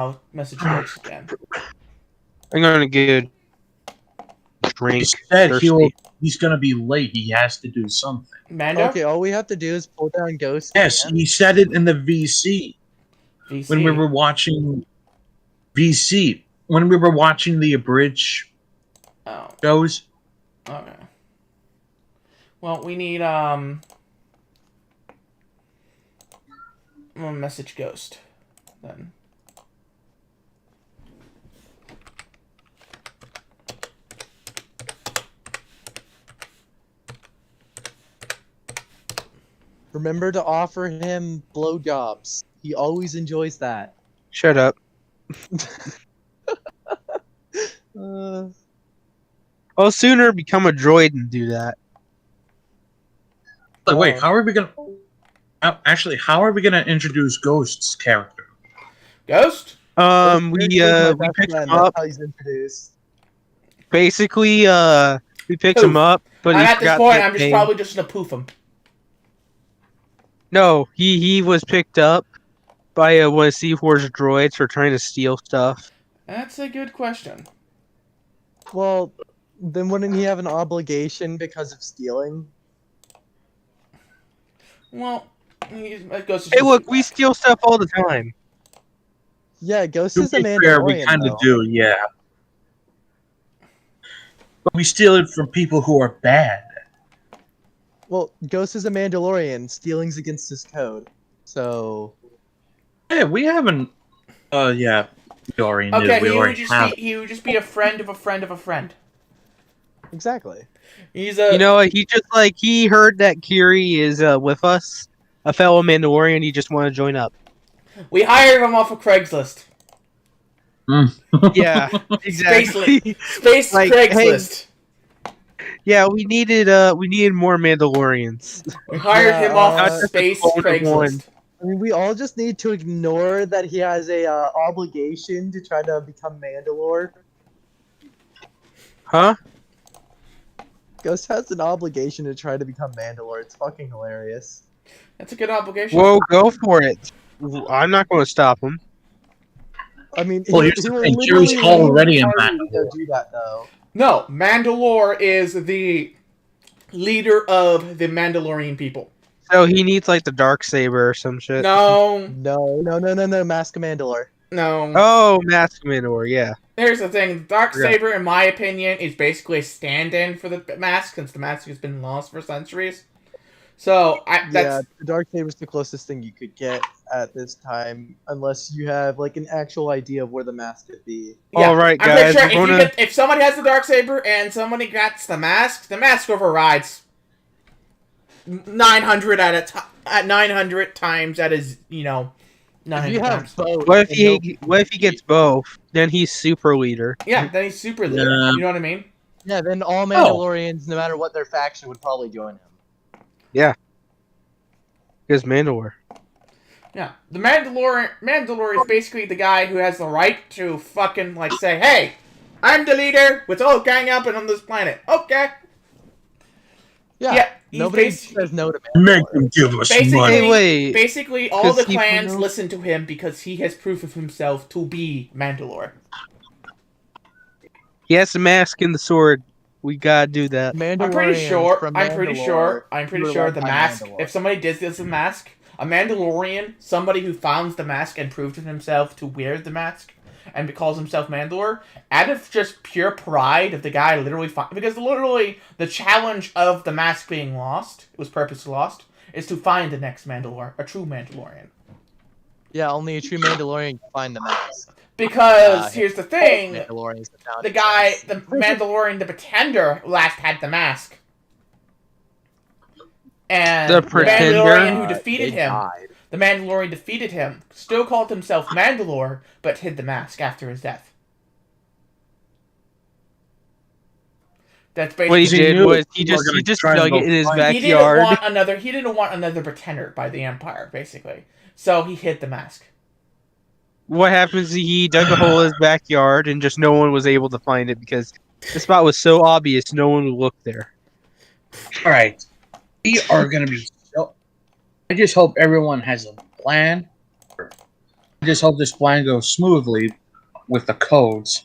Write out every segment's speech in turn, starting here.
I'll message Ghost again. I'm gonna get a drink. He said Thirsty. he's gonna be late. He has to do something. Mando? Okay, all we have to do is pull down Ghost. Yes, he said it in the VC. VC. When we were watching VC. When we were watching the abridged shows. Okay. Well, we need, I'm gonna message Ghost, then. Remember to offer him blowjobs. He always enjoys that. Shut up. I'll sooner become a droid and do that. But wait, how are we gonna? Actually, how are we gonna introduce Ghost's character? Ghost? We picked him up. How he's introduced. Basically, we picked him up, but and he at this forgot point, to I'm just pay. probably just gonna poof him. No, he was picked up by one of C4's droids for trying to steal stuff. That's a good question. Well, then wouldn't he have an obligation because of stealing? Well, Ghost is Hey, look, we steal stuff all the time. Yeah, Ghost To is a be Mandalorian. fair, we kind of do, yeah. But we steal it from people who are bad. Well, Ghost is a Mandalorian. Stealing's against his code. So. Yeah, we haven't. Yeah. We already knew. Okay, He would just be a friend of a friend of a friend. Exactly. He's a. You know, he heard that Kiri is with us, a fellow Mandalorian. He just wanted to join up. We hired him off of Craigslist. Yeah, exactly. Space Like, Craigslist. Yeah, we needed more Mandalorians. We hired him off of Space Not just Craigslist. I mean, we all just need to ignore that he has a obligation to try to become Mandalore. Huh? Ghost has an obligation to try to become Mandalore. It's fucking hilarious. That's a good obligation. Whoa, go for it. I'm not going to stop him. I mean, Well, here's the thing, Kiri's already a Mandalore. Do that though. No, Mandalore is the leader of the Mandalorian people. So he needs like the dark saber or some shit. No. Mask of Mandalore. No. Oh, Mask of Mandalore, yeah. Here's the thing, Dark Saber, in my opinion, is basically a stand-in for the mask, since the mask has been lost for centuries. So, the dark saber is the closest thing you could get at this time, unless you have like an actual idea of where the mask could be. Yeah, all right, I'm guys. pretty sure if somebody has the dark saber and somebody gets the mask overrides 900 at 900 times. That is, 900 if you have times. both, what if he gets both? Then he's super leader. Yeah, then he's super leader. You know what I mean? Yeah, then all Mandalorians, no matter what their faction, would probably join him. Yeah. Because Mandalore. Yeah, the Mandalore is basically the guy who has the right to fucking, say, hey, I'm the leader, let's all gang up and on this planet. Okay. Yeah, nobody says no to Mandalore. Make them give us money. Basically, all the clans listen to him because he has proof of himself to be Mandalore. He has the mask and the sword. We gotta do that. I'm pretty sure the mask, if somebody does this mask, a Mandalorian, somebody who found the mask and proved to himself to wear the mask and calls himself Mandalore, out of just pure pride of the guy because literally the challenge of the mask being lost, it was purposely lost, is to find the next Mandalore, a true Mandalorian. Yeah, only a true Mandalorian can find the mask. Because here's the thing, the Mandalorian, the Pretender, last had the mask. And the Mandalorian who defeated him, the Mandalorian defeated him, still called himself Mandalore, but hid the mask after his death. That's basically what he did was he just dug it in his backyard. He didn't want another Pretender by the Empire, basically. So he hid the mask. What happens is he dug a hole in his backyard and just no one was able to find it because the spot was so obvious no one would look there. Alright. We are going to be... I just hope everyone has a plan. I just hope this plan goes smoothly with the codes.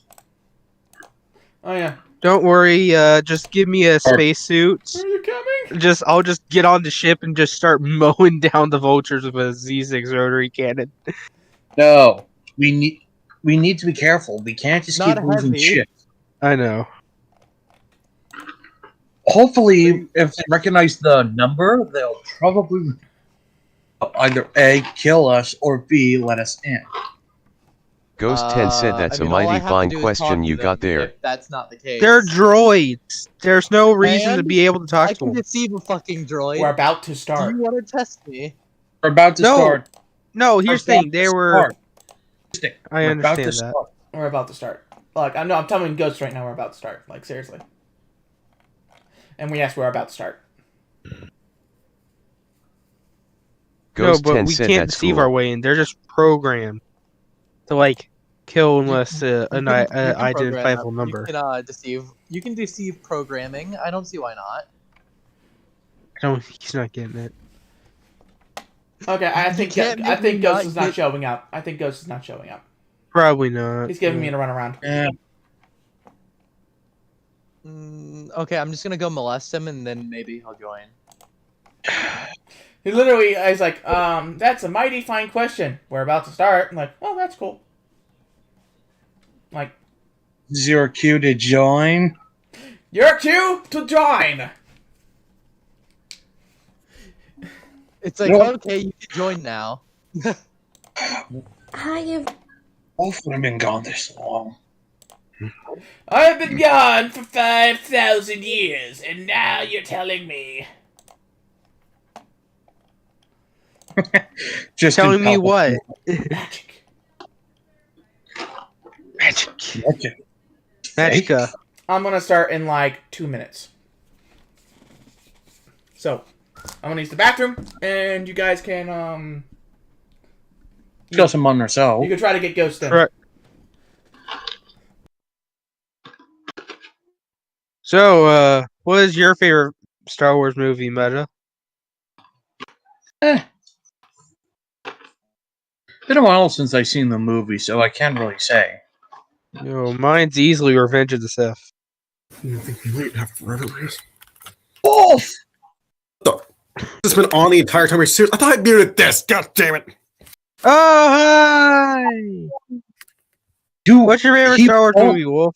Oh yeah. Don't worry. Just give me a spacesuit. Are you coming? I'll just get on the ship and just start mowing down the vultures with a Z6 rotary cannon. No, we need to be careful. We can't just Not keep losing heavy. shit. I know. Hopefully, if they recognize the number, they'll probably either A, kill us, or B, let us in. Ghost 10 said that's a mighty fine question you got there. If that's not the case. They're droids. There's no reason to And be able to talk I to can them. deceive a fucking droid. We're about to Do start. you want to test me? We're about to No. start. No, here's the thing. They were. I We're about to understand that. start. We're about to start. Like I'm telling Ghost right now. We're about to start. Like seriously. And we're about to start. Ghost No, but 10 we said can't that's deceive cool. our way in. They're just programmed to like kill unless You an can program identifiable them. number. You can deceive. You can deceive programming. I don't see why not. No, he's not getting it. Okay, I You think can't make me Ghost not is not get- showing up. I think Ghost is not showing up. Probably not. He's giving me a runaround. Yeah. Okay, I'm just gonna go molest him and then maybe he'll join. He literally is like, that's a mighty fine question. We're about to start. I'm like, oh, that's cool. Like, Is your cue to join? your cue to join. It's like, No. okay, you can join now. Wolf would have been gone this long. I've been gone for 5,000 years, and now you're telling me. Just Telling me in what? Magic. Magic. Okay. Magica. I'm gonna start in like 2 minutes. So, I'm gonna use the bathroom, and you guys can, Kill someone ourselves. you can try to get Ghost in. Correct. So, what is your favorite Star Wars movie, Meta? Been a while since I've seen the movie, so I can't really say. Mine's easily Revenge of the Sith. You think we might have forever race? Wolf! This has been on the entire time we're serious. I thought I muted this. God damn it! Oh, hi! Dude, What's your favorite he- Star Wars oh. movie, Wolf?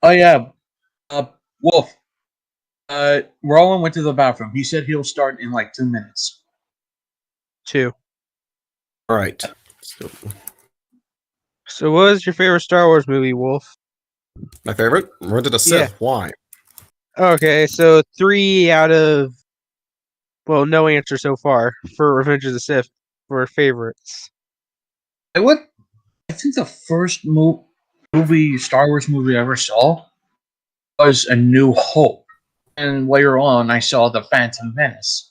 Oh yeah, Wolf. Rowan went to the bathroom. He said he'll start in like 2 minutes. 2. All right. So, what is your favorite Star Wars movie, Wolf? My favorite? Revenge of the Sith. Yeah. Why? Okay, so 3 out of... Well, no answer so far for Revenge of the Sith for favorites. I think the first Star Wars movie I ever saw was A New Hope. And later on, I saw The Phantom Menace.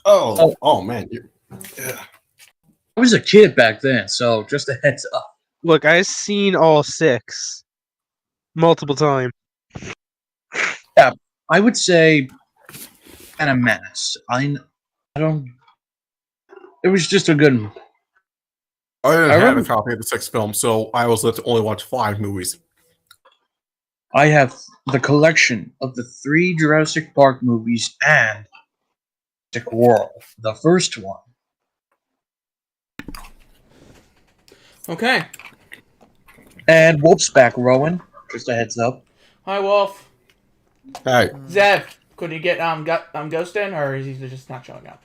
Oh man. Yeah. I was a kid back then, so just a heads up. Look, I've seen all 6 multiple times. I would say Phantom Menace. I don't... It was just a good... I didn't I have a remember- copy of the 6th film, so I was left to only watch 5 movies. I have the collection of the 3 Jurassic Park movies and Jurassic World, the first one. Okay. And Wolf's back, Rowan. Just a heads up. Hi, Wolf. Hey, Zev, could you get Ghost in, or is he just not showing up?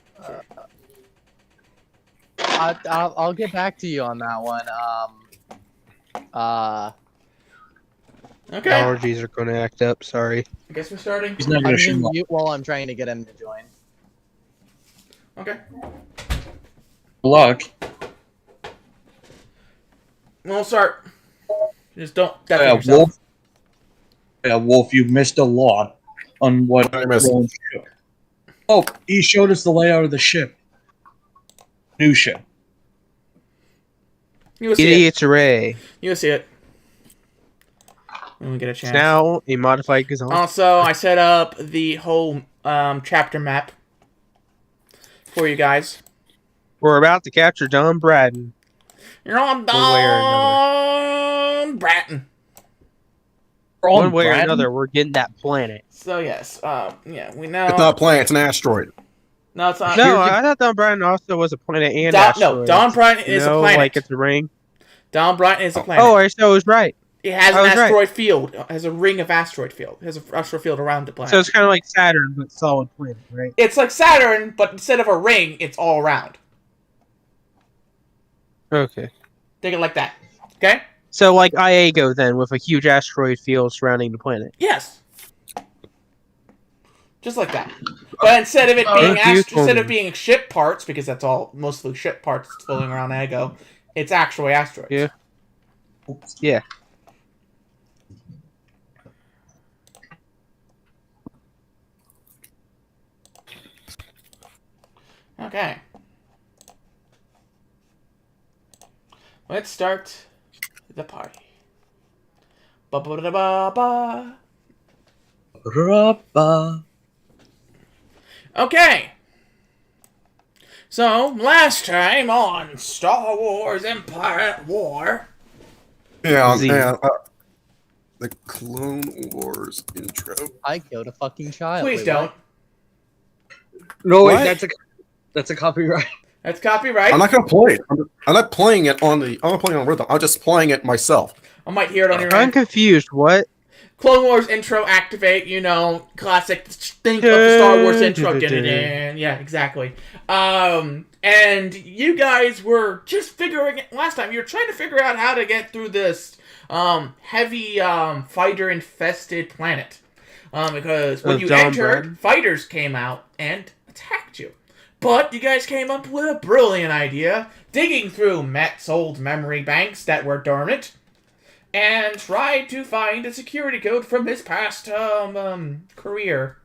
I'll get back to you on that one. Okay. Allergies are going to act up, sorry. I guess we're starting. He's not I'm going to gonna show up. mute while I'm trying to get him to join. Okay. Good luck. We'll start. Just don't definitely yourself. Wolf. Yeah, Wolf, you missed a lot on what I missed. Rowan showed. Oh, he showed us the layout of the ship. New ship. You'll see it. Idiots array. You'll see it. When we get a chance. Now, a modified Gazon. Also, I set up the whole chapter map for you guys. We're about to capture Don Bradden. You're on Don Bratton. One way or another, we're getting that planet. So yes, yeah, we know. It's not a planet, it's an asteroid. No, it's not. No, I thought Don Bradden also was a planet and asteroid. No, Don Bratton is a planet. Like it's a ring. Don Bratton is a planet. Oh, so I was right. It has an asteroid field. It has a ring of asteroid field. It has an asteroid field around the planet. So it's kind of like Saturn, but solid planet, right? It's like Saturn, but instead of a ring, it's all around. Okay. Think it like that. Okay? So like Iago then, with a huge asteroid field surrounding the planet. Yes. Just like that. But instead of it being ship parts, because that's all mostly ship parts floating around Iago, it's actually asteroids. Yeah. Yeah. Okay. Let's start the party. Ba-ba-da-ba-ba. Okay. So, last time on Star Wars Empire at War. Yeah, the Clone Wars intro. I killed a fucking child. Please don't. No, What? wait, that's a copyright. That's copyright. I'm not gonna play it. I'm not playing it on the. I'm not playing it on rhythm. I'm just playing it myself. I might hear it on your I'm end. confused. What? Clone Wars intro activate, classic think of the Star Wars intro. Yeah, exactly. And you guys were just figuring last time, you were trying to figure out how to get through this heavy fighter infested planet. Because when you entered, fighters came out and attacked you. But you guys came up with a brilliant idea, digging through Matt's old memory banks that were dormant, and tried to find a security code from his past career.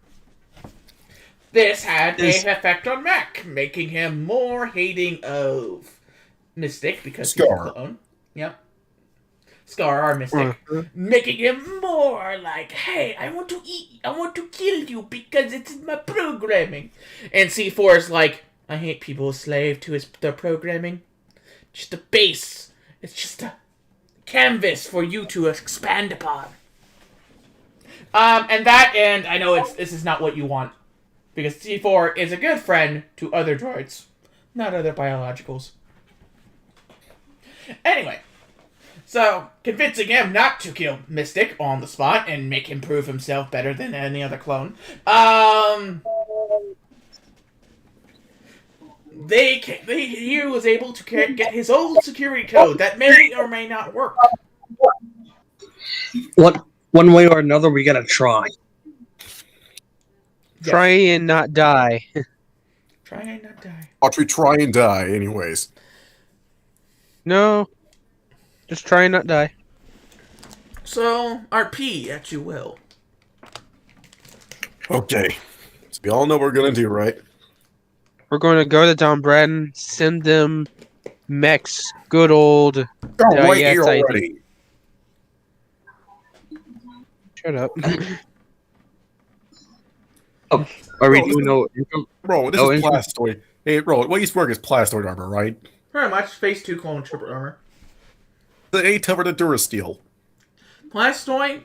This had an effect on Mac, making him more hating of Mystic because he's a clone. Yep. Scar, our Mystic. Making him more like, hey, I want to kill you because it's in my programming. And C4 is like, I hate people slave to their programming. Just a base. It's just a canvas for you to expand upon. And I know this is not what you want. Because C4 is a good friend to other droids, not other biologicals. Anyway. So, convincing him not to kill Mystic on the spot and make him prove himself better than any other clone, he was able to get his old security code that may or may not work. One way or another, we gotta try. Yes. Try and not die. Try and not die. Ought we try and die, anyways? No. Just try and not die. So, RP, at you will. Okay. So we all know what we're gonna do, right? We're going to go to Don Bradden, send them mechs. Good old... Oh, right here already. Shut up. Oh, are we doing no intro? Bro, this is Plastoid. Hey, bro, what he's wearing is Plastoid armor, right? Very much. Phase 2 clone trooper armor. The 8 covered of Durasteel. Plastoid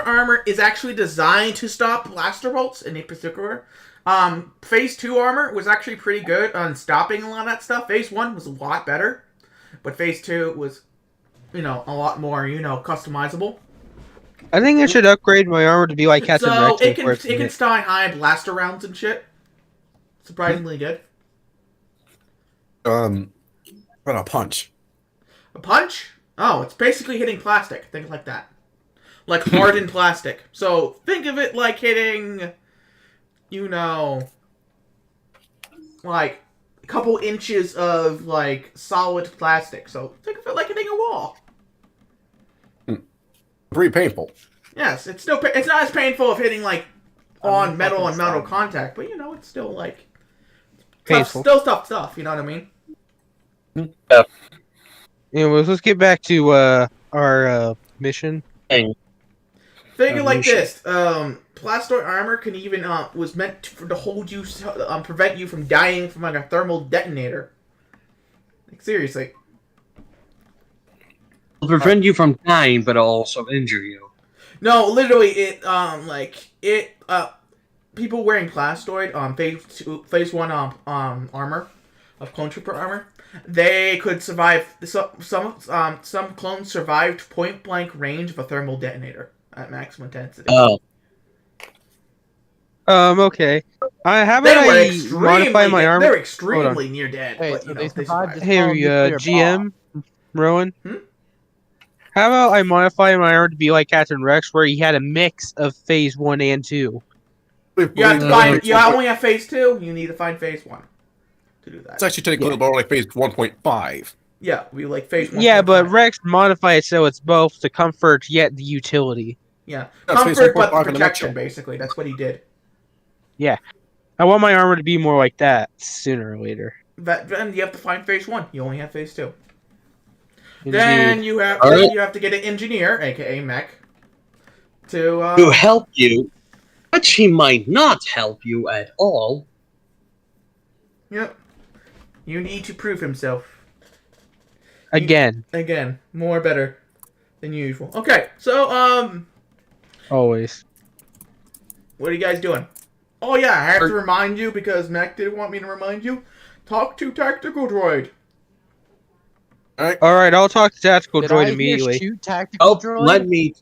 armor is actually designed to stop blaster bolts in particular. Phase 2 armor was actually pretty good on stopping a lot of that stuff. Phase 1 was a lot better, but Phase 2 was, a lot more, customizable. I think I should upgrade my armor to be like Captain Rex. So it can stop high blaster rounds and shit. Surprisingly good. What a punch. A punch? Oh, it's basically hitting plastic. Think of it like that. Like hardened plastic. So think of it like hitting, like a couple inches of like solid plastic. So think of it like hitting a wall. Pretty painful. Yes, it's not as painful of hitting like on metal and metal contact, but it's still like painful. Still tough stuff. You know what I mean? Yeah. Anyways, let's get back to our mission. Think of it like this: Plastoid armor can even was meant to hold you, prevent you from dying from like a thermal detonator. Like, seriously. It'll prevent you from dying, but it'll also injure you. No, literally, people wearing Plastoid phase 1 armor of clone trooper armor, they could survive. Some clones survived point blank range of a thermal detonator at maximum intensity. Oh. Okay. How about I modify my armor? They're extremely near dead. Wait, But, so you know, they they survived survived. this Hey, small nuclear GM, Rowan. Hmm? How about I modify my armor to be like Captain Rex, where he had a mix of phase 1 and 2? You have to find. You only have phase 2. You need to find phase 1 to do that. It's actually technically more like phase 1.5. Yeah, we like phase 1. Yeah, but Rex modified it so it's both the comfort yet the utility. Yeah, That's phase comfort but 1.5 in a protection. nutshell. Basically, that's what he did. Yeah. I want my armor to be more like that sooner or later. Then you have to find phase 1. You only have phase 2. Indeed. Then you have to get an engineer, aka mech, to help you, but she might not help you at all. Yep. You need to prove himself. Again. Again, more better than usual. Okay, so Always. what are you guys doing? Oh yeah, I have to remind you because Mac didn't want me to remind you. Talk to Tactical Droid. Alright, I'll talk to Tactical Did Droid I immediately. Shoot Tactical Droid? Let me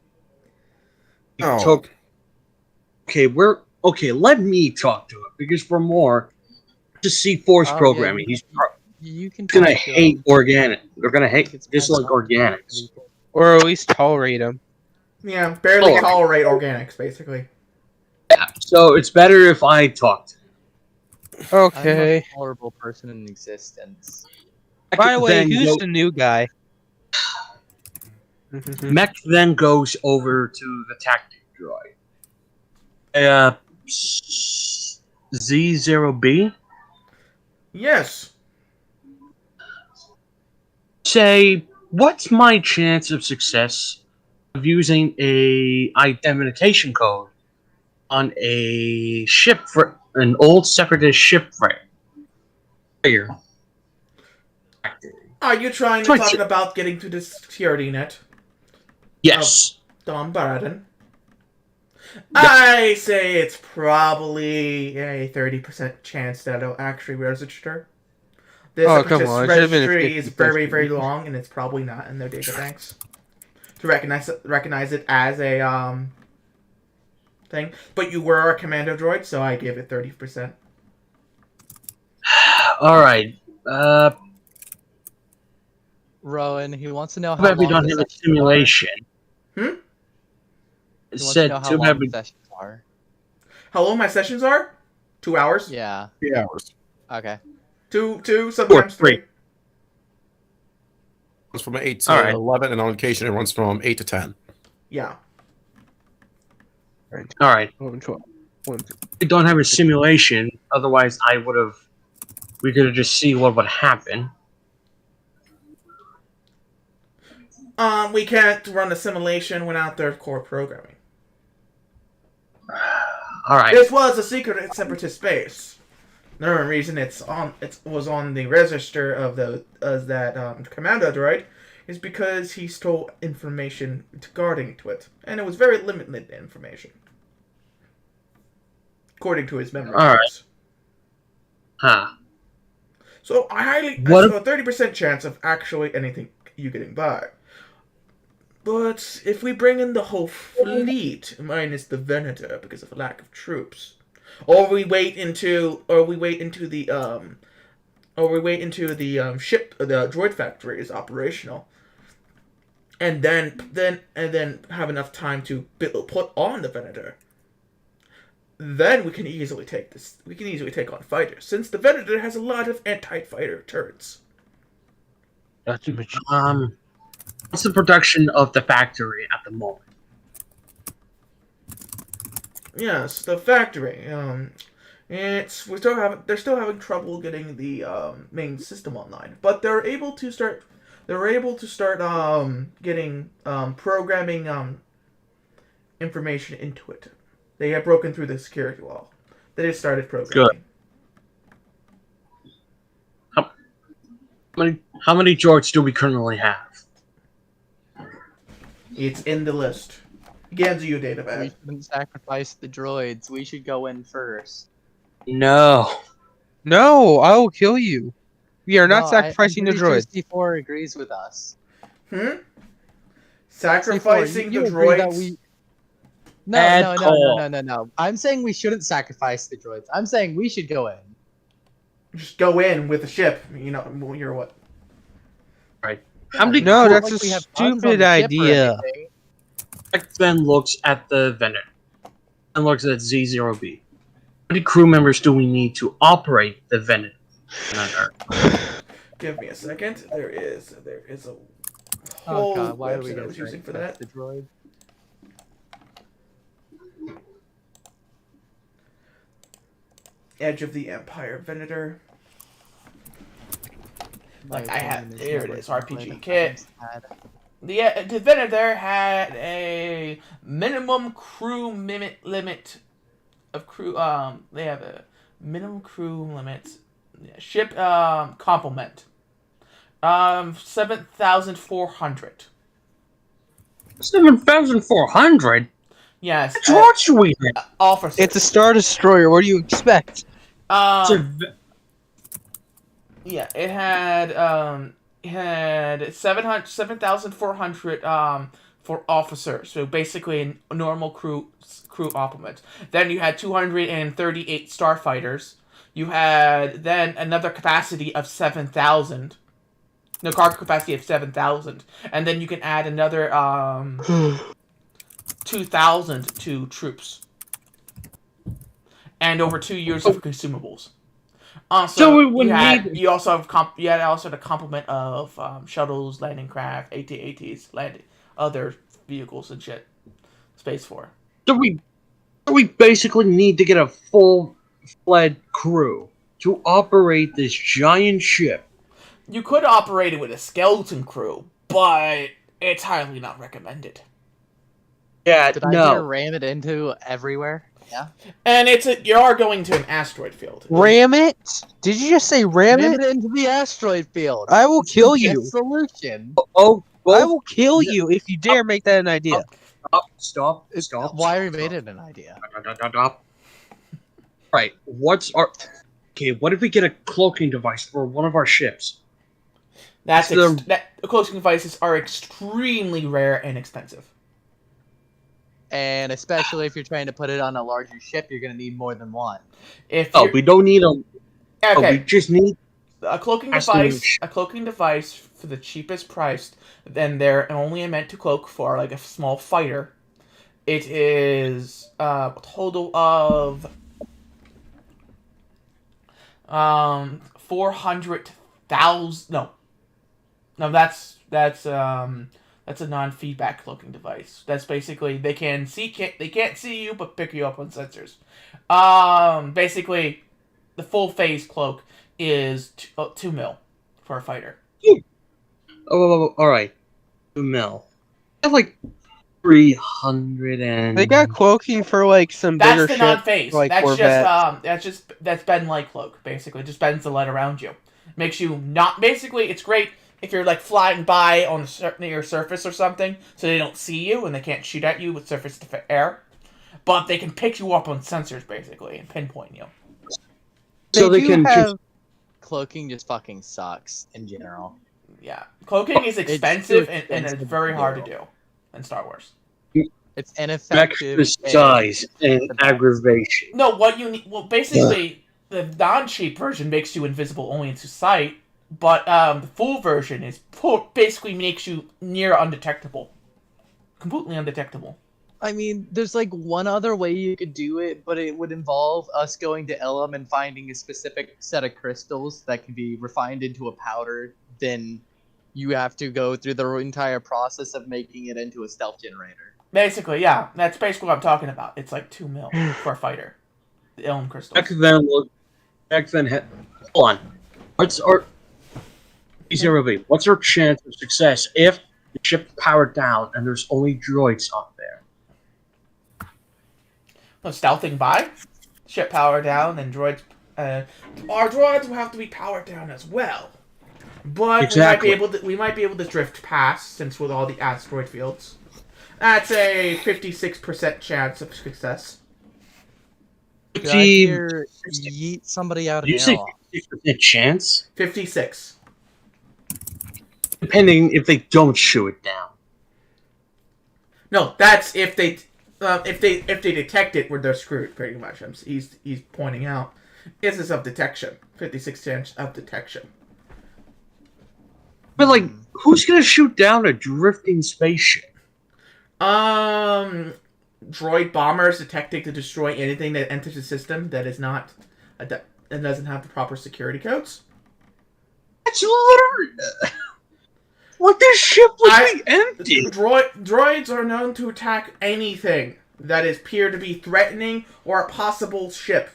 talk. Okay, let me talk to him because for more to see force programming, Yeah, he's you can gonna talk to hate him. organic. They're gonna hate It's just like organics. Or at least tolerate him. Yeah, barely Oh. tolerate organics, basically. Yeah, so it's better if I talk to him. I'm the Okay. most horrible person in existence. By the way, Then who's the new guy? Mech then goes over to the tactic droid. Z0B. Yes. Say, what's my chance of success of using a identification code on a ship for an old separatist ship frame? Here. Are you trying to talk about getting to the security net? Yes. Don Baraden. I say it's probably a 30% chance that it'll actually register. This come on, it should've been a registry is very, 50%. very long, and it's probably not in their data banks to recognize it as a thing. But you were a commando droid, so I give it 30%. All right. Rowan, he wants to know how But we long don't the have a sessions simulation. Hmm? are. It He wants to said know how to long have the sessions are. How long my sessions are? 2 hours? Yeah. 3 hours. Okay. Two, sometimes three. 3. Runs from 8 to All right. 11, and on occasion it runs from 8 to 10. Yeah. All right. 11, 12. We don't have a simulation. Otherwise, I would have. We could have just see what would happen. We can't run a simulation without their core programming. All right. This was a secret separatist base. The only reason it was on the register of that commando droid is because he stole information regarding to it, and it was very limited information, according to his memory All cards. Huh. So I What a 30% chance of actually anything you getting by. But if we bring in the whole fleet, minus the Venator because of a lack of troops, or we wait until the ship, the droid factory is operational, and then have enough time to put on the Venator, then we can easily take this. We can easily take on fighters, since the Venator has a lot of anti-fighter turrets. That's much. What's the production of the factory at the moment? Yes, the factory. They're still having trouble getting the main system online, but they're able to start getting programming information into it. They have broken through the security wall. They just started programming. Good. How many droids do we currently have? It's in the list. Gives you a data We back. shouldn't sacrifice the droids. We should go in first. No. No, I will kill you. We are not No, sacrificing I'm the pretty droids. Sure C4 agrees with us. Sacrificing C4, the you agree that droids. No. I'm saying we shouldn't sacrifice the droids. I'm saying we should go in. Just go in with the ship. You know, you're what? Right. How many? No, It's not that's a we have tons on stupid the ship or idea. anything. Then looks at the vendor and looks at Z0B. How many crew members do we need to operate the Venom on Earth? Give me a second. There is a Oh whole god, why are we website I gonna was using for sacrifice that. the droid? Edge of the Empire Venator. Like My I had, phone is there it never is, gonna RPG play kit. that. The Venator had a minimum crew limit of crew. They have a minimum crew limit. Ship complement. 7,400. 7,400? Yes. That's what should we have? Officers. It's a Star Destroyer. What do you expect? Yeah, it had 7,400 for officers. So basically a normal crew complement. Then you had 238 starfighters. You had then another capacity of 7,000. No, cargo capacity of 7,000. And then you can add another 2,000 to troops. And over 2 years of consumables. Also, So we would need. You also had also the complement of shuttles, landing craft, AT-ATs, other vehicles and shit. Space for. So we basically need to get a full-fledged crew to operate this giant ship. You could operate it with a skeleton crew, but it's highly not recommended. Yeah, Did I dare ram it into everywhere? Yeah. And you are going to an asteroid field. Ram it? Did you just say ram Ram it? it into the asteroid field. I will kill Best you. Solution. I will kill you if you dare make that an idea. Stop. Why we made it an idea? Right. What if we get a cloaking device for one of our ships? Cloaking devices are extremely rare and expensive. And especially if you're trying to put it on a larger ship, you're going to need more than one. We don't need them. Okay. We just need a cloaking device. A cloaking device for the cheapest price. Then they're only meant to cloak for like a small fighter. It is a total of 400,000. No, that's a non-feedback cloaking device. That's basically they can't see you but pick you up on sensors. Basically, the full phase cloak is 2 mil for a fighter. all right, 2 mil. I have like 300 and. They got cloaking for like some bigger That's the ship, non-phase. like That's Ben light cloak. Basically, just bends the light around you. Makes you not. Basically, it's great if you're like flying by on near surface or something, so they don't see you and they can't shoot at you with surface to air. But they can pick you up on sensors basically and pinpoint you. So they can have... Cloaking just fucking sucks in general. Yeah, cloaking is expensive and it's very hard to do in Star Wars. It's ineffective. Extra size and aggravation. No, what you need. Well, basically, the non-cheap version makes you invisible only into sight. But the full version is basically makes you near undetectable. Completely undetectable. I mean, there's like one other way you could do it, but it would involve us going to Elam and finding a specific set of crystals that can be refined into a powder. Then you have to go through the entire process of making it into a stealth generator. Basically, yeah. That's basically what I'm talking about. It's like 2 mil for a fighter. The Elm crystals. Back then, hold on. What's our chance of success if the ship's powered down and there's only droids up there? Well, stealthing by, ship power down, and droids. Our droids will have to be powered down as well. But Exactly. we might be able to drift past, since with all the asteroid fields. That's a 56% chance of success. Did I hear yeet somebody out of You say airlock? 50% chance? 56. Depending if they don't shoot it down. No, that's if they detect it, where they're screwed. Pretty much. He's pointing out. This is of detection. 56 chance of detection. But like, who's gonna shoot down a drifting spaceship? Droid bombers detecting to destroy anything that enters the system that is not that doesn't have the proper security codes. That's literally like this ship would be empty. Droids are known to attack anything that is appear to be threatening or a possible ship.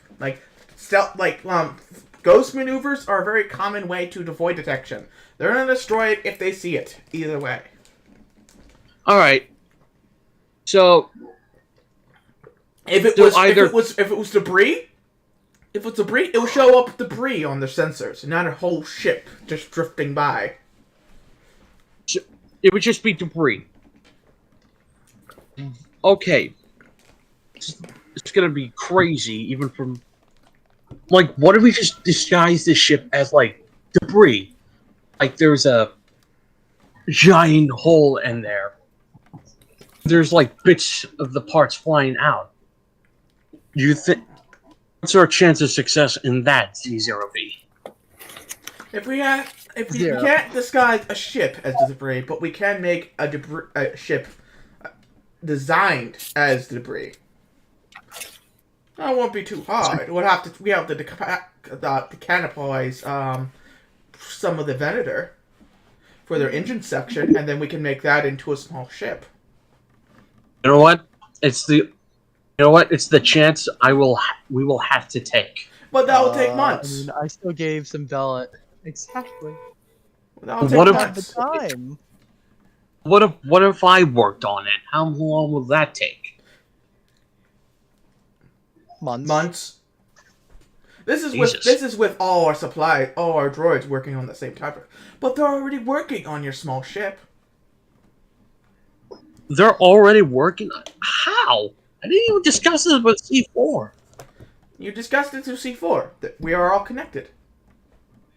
Ghost maneuvers are a very common way to avoid detection. They're gonna destroy it if they see it. Either way. All right. So if it was debris, it will show up debris on the sensors, not a whole ship just drifting by. It would just be debris. Okay. It's gonna be crazy, even from... Like, what if we just disguise this ship as, like, debris? Like, there's a giant hole in there. There's, like, bits of the parts flying out. You think... What's our chance of success in that, Z0B? If we can't disguise a ship as debris, but we can make a ship designed as debris. That won't be too hard. We have to decanopize some of the Venator for their engine section, and then we can make that into a small ship. You know what? It's the chance we will have to take. But that will take months. I still gave some Bella. Exactly. That will take months. The time. What if I worked on it? How long will that take? Months. This is with all our droids working on the same type. But they're already working on your small ship. They're already working on it? How? I didn't even discuss this with C4. You discussed it to C4. That we are all connected.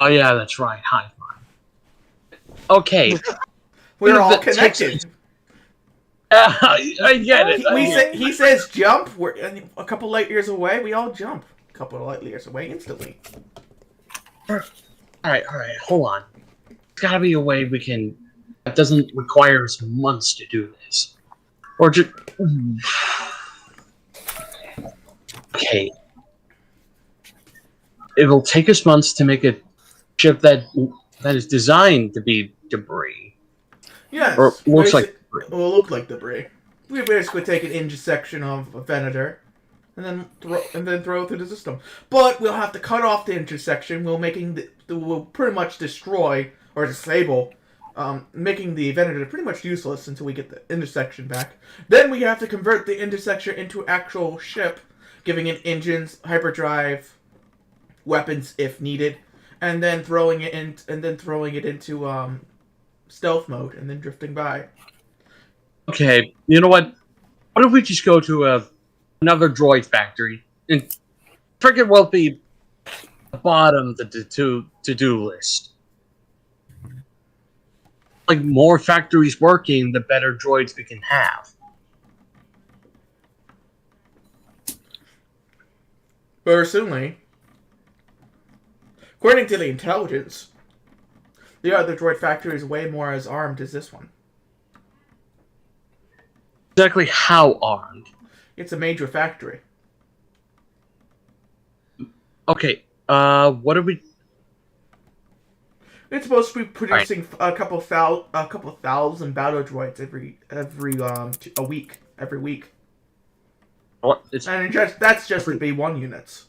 Oh yeah, that's right. High five. Okay. We're all connected. I get it. He says jump. We're a couple light years away. We all jump. A couple of light years away instantly. All right. Hold on. There's gotta be a way we can. That doesn't require us months to do this, or just. Okay. It will take us months to make a ship that is designed to be debris. Yes. Or looks like debris. It will look like debris. We basically take an intersection of a Venator and then throw it through the system. But we'll have to cut off the intersection. We'll pretty much destroy or disable, making the Venator pretty much useless until we get the intersection back. Then we have to convert the intersection into actual ship, giving it engines, hyperdrive, weapons if needed, and then throwing it into stealth mode and then drifting by. Okay, you know what? What if we just go to another droid factory and forget what will be the bottom of the to-do list? Like, more factories working, the better droids we can have. Personally, according to the intelligence, the other droid factory is way more as armed as this one. Exactly how armed? It's a major factory. Okay, what are we... It's supposed to be producing a couple thousand battle droids every week. What? And that's just to be 1 units.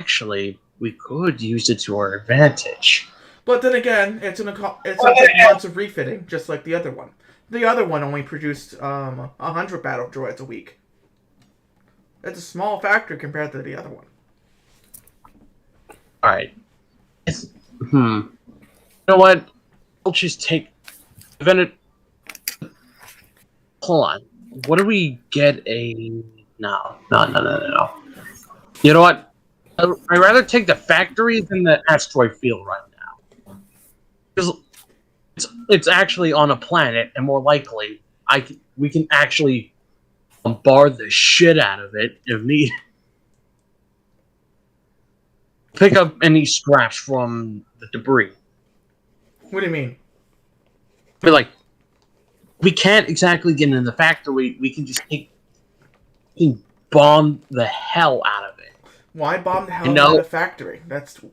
Actually, we could use it to our advantage. But then again, it's gonna take months of refitting, just like the other one. The other one only produced 100 battle droids a week. It's a small factory compared to the other one. Alright. You know what? I'll just take. Hold on. What do we get a? No. You know what? I'd rather take the factory than the asteroid field right now. Because it's actually on a planet, and more likely, we can actually bombard the shit out of it if need. Pick up any scraps from the debris. What do you mean? But like, we can't exactly get in the factory. We can just bomb the hell out of it. Why bomb the hell out of the factory?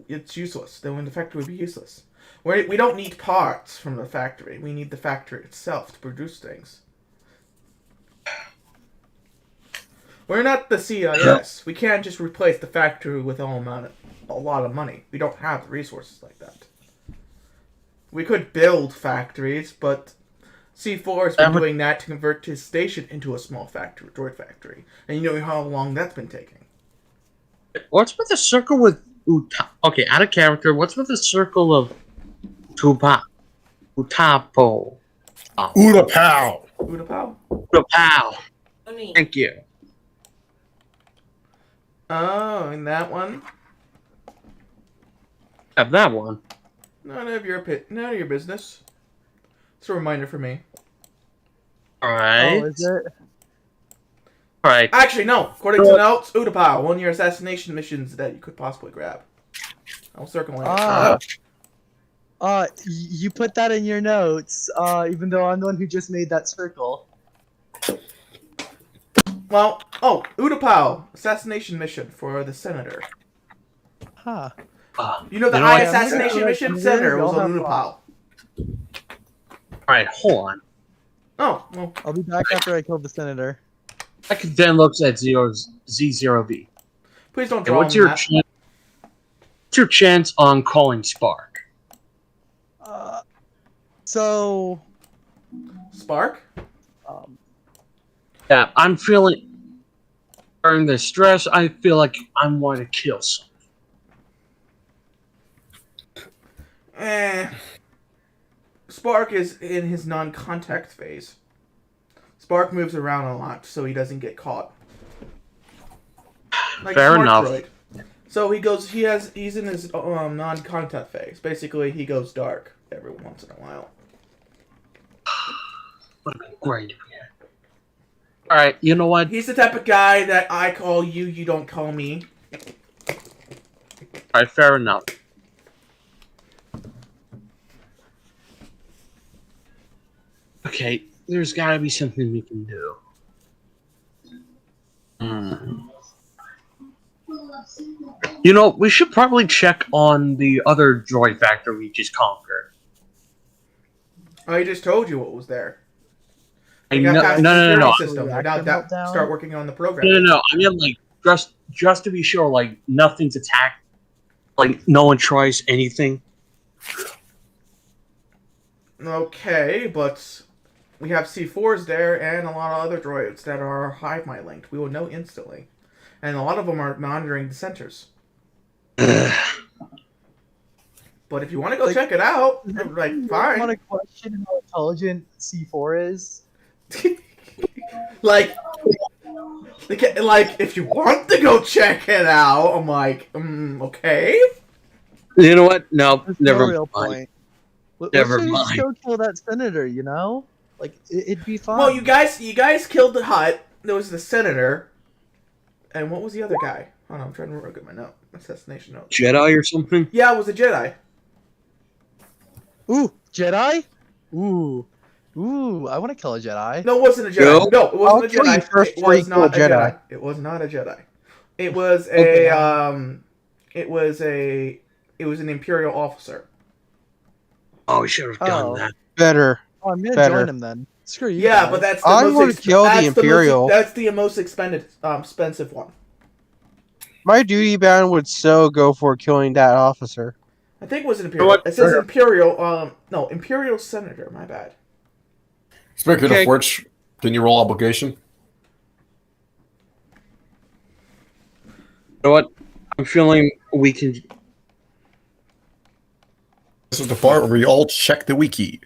It's useless. Then the factory would be useless. We don't need parts from the factory. We need the factory itself to produce things. We're not the CIS. We can't just replace the factory with a lot of money. We don't have the resources like that. We could build factories, but C4 has been doing that to convert his station into a small factory, droid factory. And you know how long that's been taking. What's with the circle with okay, out of character, what's with the circle of Utapo? Utapau. Utapau. Thank you. Oh, and that one? Have that one. None of your business. It's a reminder for me. Alright. Oh, is it? Alright. Actually, no. According to notes, Utapau, one of your assassination missions that you could possibly grab. I'll circle it. You put that in your notes, even though I'm the one who just made that circle. Well, Utapau, assassination mission for the senator. Huh. You know the assassination mission senator was on Utapau. Alright, hold on. Oh, well. I'll be back after I killed the senator. I can then looks at Z0B. Please don't draw What's your chance on calling Spark? So... Spark? Yeah, I'm feeling... During the stress, I feel like I want to kill someone. Spark is in his non-contact phase. Spark moves around a lot, so he doesn't get caught. Like Fair enough. Droid. So he's in his non-contact phase. Basically, he goes dark every once in a while. Would have been great. Alright, you know what? He's the type of guy that I call you, you don't call me. Alright, fair enough. Okay, there's gotta be something we can do. You know, we should probably check on the other droid factory we just conquered. I just told you what was there. No. System. Now start working on the program. No. I mean, like, just to be sure, like, nothing's attacked. Like, no one tries anything. Okay, but we have C4s there and a lot of other droids that are hive mind linked. We will know instantly. And a lot of them are monitoring the centers. But if you want to go check it out, like, fine. I want to question how intelligent C4 is. like, if you want to go check it out, I'm like, okay. You know what? No, never real mind. Point. Never Let's mind. just go kill that senator, you know? Like, it'd be fun. Well, you guys killed the Hutt. There was the senator. And what was the other guy? Oh no, I'm trying to look at my note. Assassination note. Jedi or something? Yeah, it was a Jedi. Ooh, Jedi? Ooh, I want to kill a Jedi. No, it wasn't a Jedi. No, it wasn't a kill you Jedi. first It before you was kill not a a Jedi. Jedi. It was not a Jedi. It was it was an Imperial officer. Oh, we should have done that. Better. Oh, I'm gonna Better. join him then. Screw you. Yeah, guys. but that's the I most want to kill the Imperial. That's the most expensive one. My duty bound would so go for killing that officer. I think it was an Imperial. It says Imperial. No, Imperial Senator. My bad. Speaking of which, can you roll obligation? You know what? I'm feeling we can. This is the part where we all check the wiki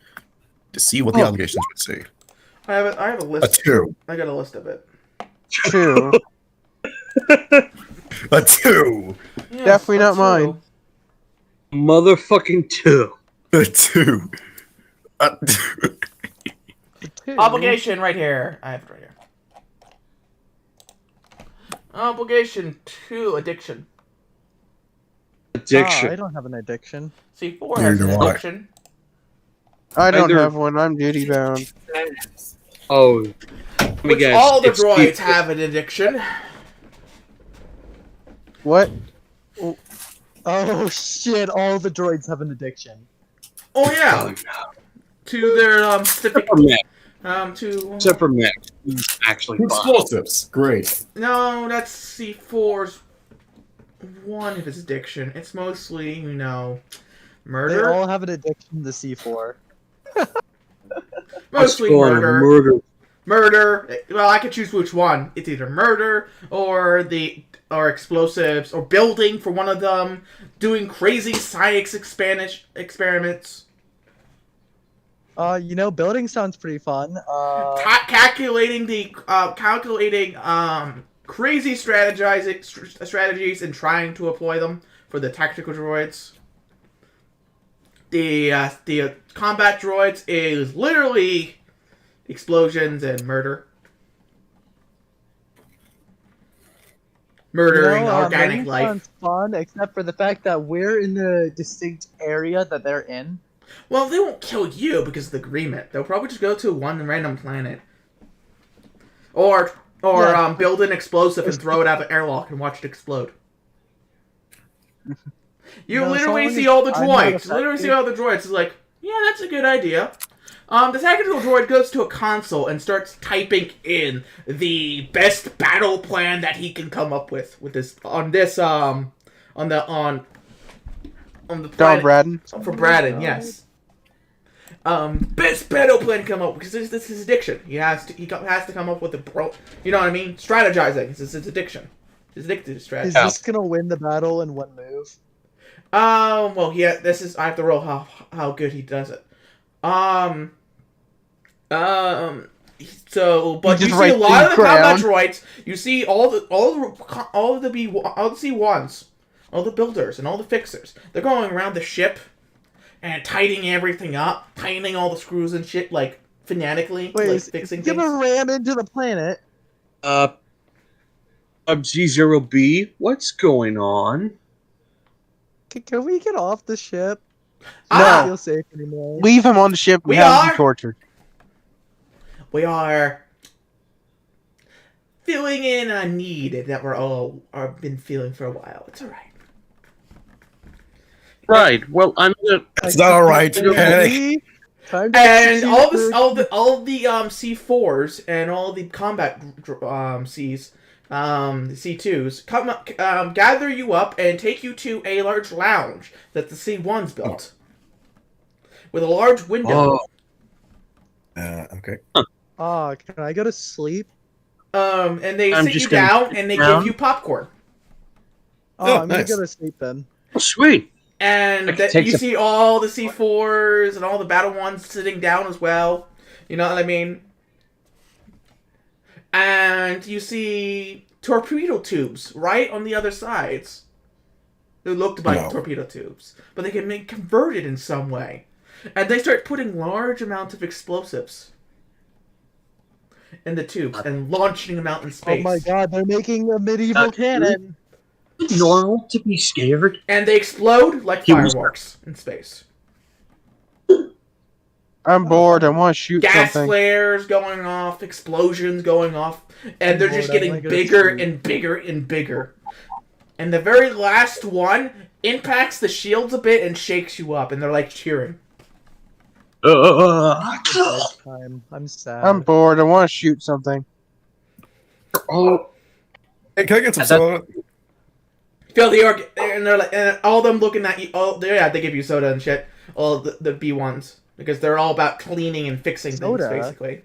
to see what the allegations would say. I have a list. A 2. I got a list of it. 2. A 2. Yes, Definitely not a mine. 2. Motherfucking 2. A 2. A 2. Obligation right here. I have it right here. Obligation 2, addiction. Addiction. I don't have an addiction. C4 has an Neither do I. addiction. I don't Either- have one. I'm duty bound. Oh. Let me Which guess. all the It's droids P4. have an addiction. What? Oh shit! All the droids have an addiction. Oh yeah, Oh, no. to their specific Except for Max. to Except for Max. He's actually fine. Explosives. Great. no, that's C4's one of his addiction. It's mostly, you know, They murder. all have an addiction to C4. Mostly What's going on? murder. Murder. Well, I could choose which one. It's either murder or explosives or building for one of them. Doing crazy science experiments. Building sounds pretty fun. Calculating crazy strategies and trying to employ them for the tactical droids. The combat droids is literally explosions and murdering organic building life. sounds fun, except for the fact that we're in the distinct area that they're in. Well, they won't kill you because of the agreement. They'll probably just go to one random planet, or build an explosive and throw it out of the airlock and watch it explode. You No, literally someone see is- all the I'm not droids. Literally see all the droids. It's like, yeah, that's a good idea. The tactical droid goes to a console and starts typing in the best battle plan that he can come up with the Don planet Braden. for Braden, yes. Best battle plan to come up because this is his addiction. He has to come up with you know what I mean? Strategizing. It's his addiction. He's addicted to strategy. Is this gonna win the battle in one move? Well, yeah. I have to roll how good he does it. So, but you just see a right lot of the to the combat ground. droids. You see all the C1s, all the builders and all the fixers. They're going around the ship and tightening everything up, tightening all the screws and shit, like fanatically, Wait, like is fixing he things. gonna ram into the planet? G0B, what's going on? Can we get off the ship? Ah! I don't feel safe anymore. Leave him on the ship. We have him are. be tortured. We are filling in a need that we're all been feeling for a while. It's all right. Right. Well, I'm gonna. It's not alright. Panic. And all the C4s and all the combat Cs, C2s gather you up and take you to a large lounge that the C1s built with a large window. Okay. Oh, can I go to sleep? And they I'm sit you just gonna down sit and they down. give you popcorn. Oh, Oh, I'm gonna nice. go to sleep then. Oh, sweet. And Like, take you some- see all the C4s and all the battle ones sitting down as well. You know what I mean? And you see torpedo tubes right on the other sides. They looked like No. torpedo tubes, but they can be converted in some way. And they start putting large amounts of explosives in the tubes and launching them out in space. Oh my god, they're making a medieval cannon. Normal to be scared. And they explode like Humans- fireworks in space. I'm bored. I want to shoot Gas something. flares going off, explosions going off, and they're just Lord, getting I'm gonna bigger shoot. and bigger and bigger. And the very last one impacts the shields a bit and shakes you up, and they're like cheering. Time. I'm sad. I'm bored. I want to shoot something. Oh, Hey, can I get some Is that- soda? Feel the and they're like, and all of them looking at you. Oh, they give you soda and shit. All the B1s because they're all about cleaning and fixing Soda? things basically.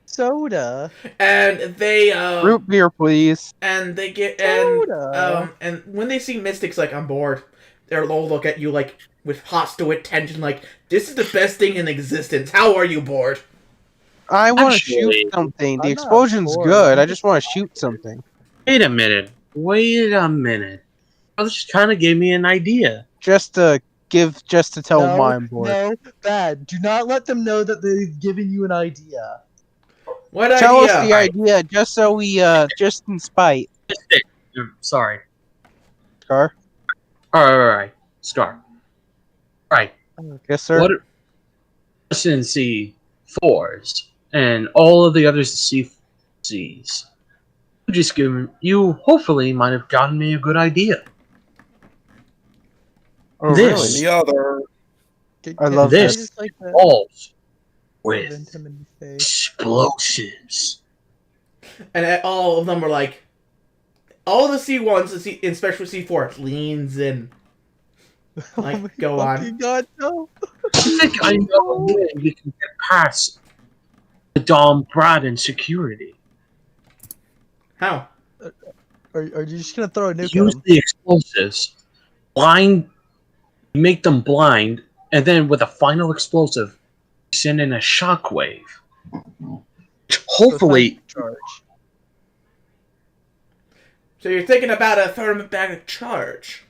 Soda. And they Root beer, please. and they get Soda. and when they see Mystics like I'm bored, they'll all look at you like with hostile attention like, this is the best thing in existence. How are you, bored? I want to shoot Actually, something. The I'm not explosion's bored. good. I just want to shoot something. Wait a minute. That just kind of gave me an idea. Just to tell them I'm bored. No, bad. Do not let them know that they've given you an idea. What Tell idea? us the idea, just so we, just in spite. Sorry. Scar? Alright. Scar. Alright. Yes, sir. What us in C4s and all of the others C4s. You hopefully might have gotten me a good idea. Oh, This- really? The other. I love this. Just like that. Balls Prevent with him in the face. explosives. And all of them were like, all the C1s, especially C4, leans in. Like, Oh my go on. fucking God, no. I think I know a way we can get past the Dom Braden security. How? Are you just gonna throw a nuke Use at him? the explosives, make them blind, and then with a final explosive, send in a shockwave. Hopefully, Charge. So you're thinking about a thermobaric charge.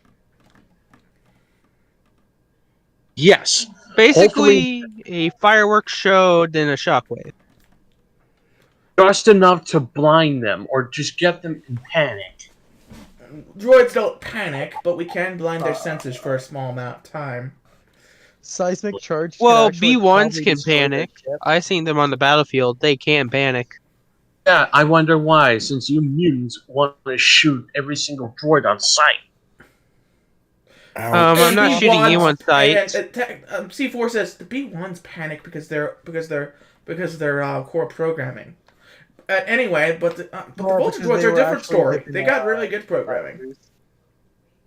yes. Basically, a fireworks show, then a shockwave. Just enough to blind them or just get them in panic. Droids don't panic, but we can blind their senses for a small amount of time. Seismic charge. Well, could actually B1s probably can destroy their panic. ship. I seen them on the battlefield. They can panic. Yeah, I wonder why, since you mutants want to shoot every single droid on sight. I'm not And shooting you on sight. C4 says the B1s panic because they're core programming. Anyway, but the Voltage because droids they are a were different actually story. dipping They got out. really good programming.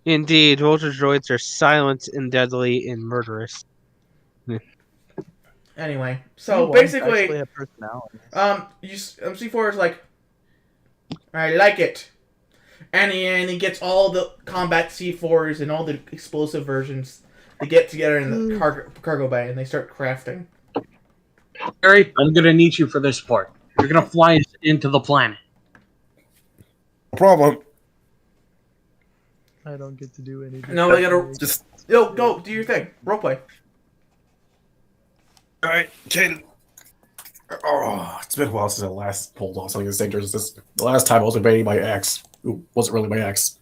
Indeed, voltage droids are silent and deadly and murderous. Anyway, so B1s basically, actually have personalities. C4 is like, I like it, and he gets all the combat C4s and all the explosive versions. They get together in the cargo bay and they start crafting. Harry, I'm gonna need you for this part. You're gonna fly us into the planet. No problem. I don't get to do anything. No, they gotta Just go do your thing. Roleplay. all right, Jaden. Oh, it's been a while since I last pulled off something as dangerous as this. The last time I was invading my ex, who wasn't really my ex.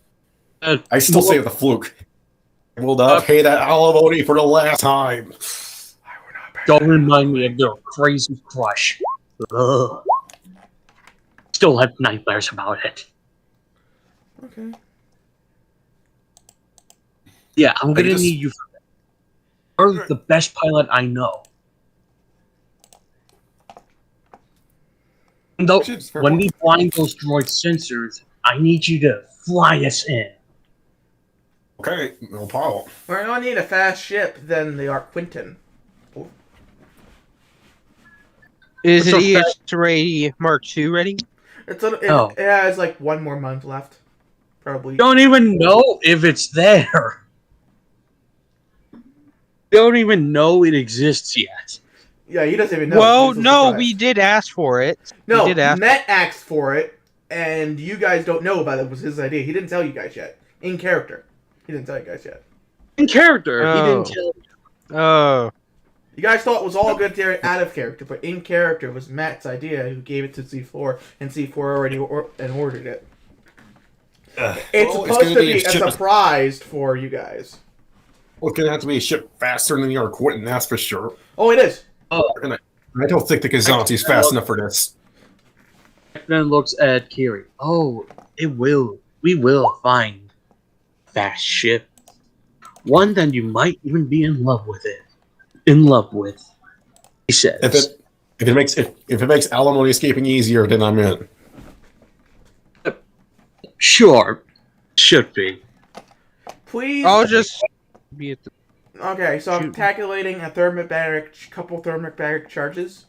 I still say it's a fluke. I will not pay that alimony for the last time. I will not pay Don't remind me of your crazy crush. Ugh. Still have nightmares about it. Okay. Yeah, I'm gonna just- need you for that. You're the best pilot I know. Though, when we blind those droid sensors, I need you to fly us in. Okay, no problem. We're gonna need a fast ship than the Arc Quinton. Is What's it your fa- EX-Ray Mark II ready? Oh. It has like one more month left, probably. Don't even know if it's there. Don't even know it exists yet. Yeah, he doesn't even know. Well, He's a no, surprise. we did ask for it. No, we did ask. Met asked for it, and you guys don't know about it. It was his idea. He didn't tell you guys yet. In character, he didn't tell you guys yet. In character, he Oh. didn't tell. Oh, You guys thought it was all good there out of character, but in character was Matt's idea, who gave it to C4, and C4 already ordered it. It's Well, supposed gonna to be be a ship- surprise for you guys. Well, it's gonna have to be a ship faster than the Arc Quinton, that's for sure. Oh, it is. And I don't think the Kazanti's fast enough for this. Then looks at Kiri. Oh, it will. We will find fast ship. One that you might even be in love with it. In love with. He says. If it makes alimony escaping easier, then I'm in. Sure. Should be. Please. I'll just be at the. Okay, so I'm calculating a couple thermobaric charges.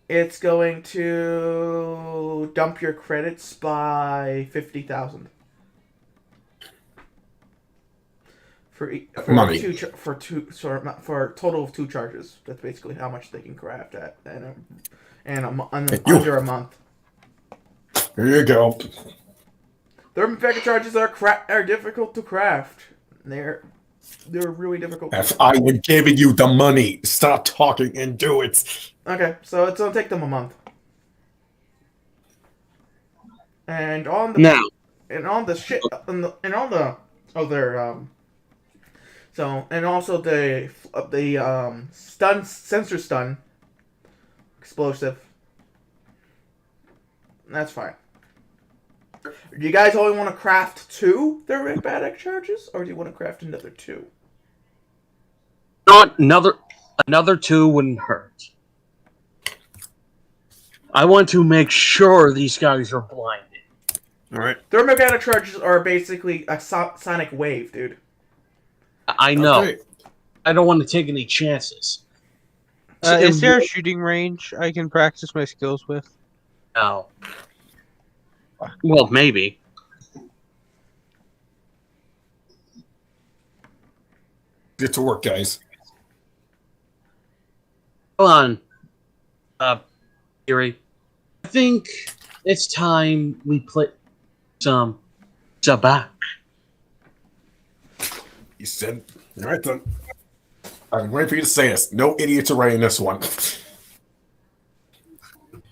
It's going to dump your credits by 50,000. Money. For a total of 2 charges. That's basically how much they can craft at, and You. under a month. Here you go. Thermal packet charges are difficult to craft. They're really difficult. If I were giving you the money, stop talking and do it. Okay, so it'll take them a month. And on the Now, and on the shit and on the other so and also the sensor stun explosive. That's fine. Do you guys only want to craft 2 thermobatic charges, or do you want to craft another 2? not another 2 wouldn't hurt. I want to make sure these guys are blinded. All right. Thermobatic charges are basically a sonic wave, dude. I know. Okay. I don't want to take any chances. Is there a shooting range I can practice my skills with? No. Well, maybe. Get to work, guys. Hold on, Yuri. I think it's time we play some Sabak. You said, all right then. I'm waiting for you to say this. No idiots are writing this one.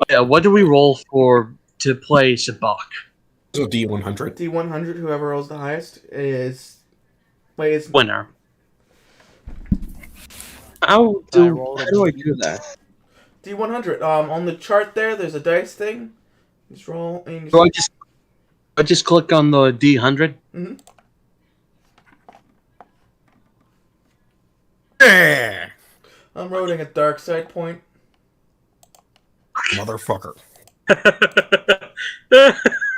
Yeah, what do we roll for to play Sabak? So D100. D100, whoever rolls the highest plays Winner. How I do rolled I do that? D100. On the chart there's a dice thing. Just roll and So I just click on the D100. Mhm. Yeah. I'm rolling a dark side point. Motherfucker.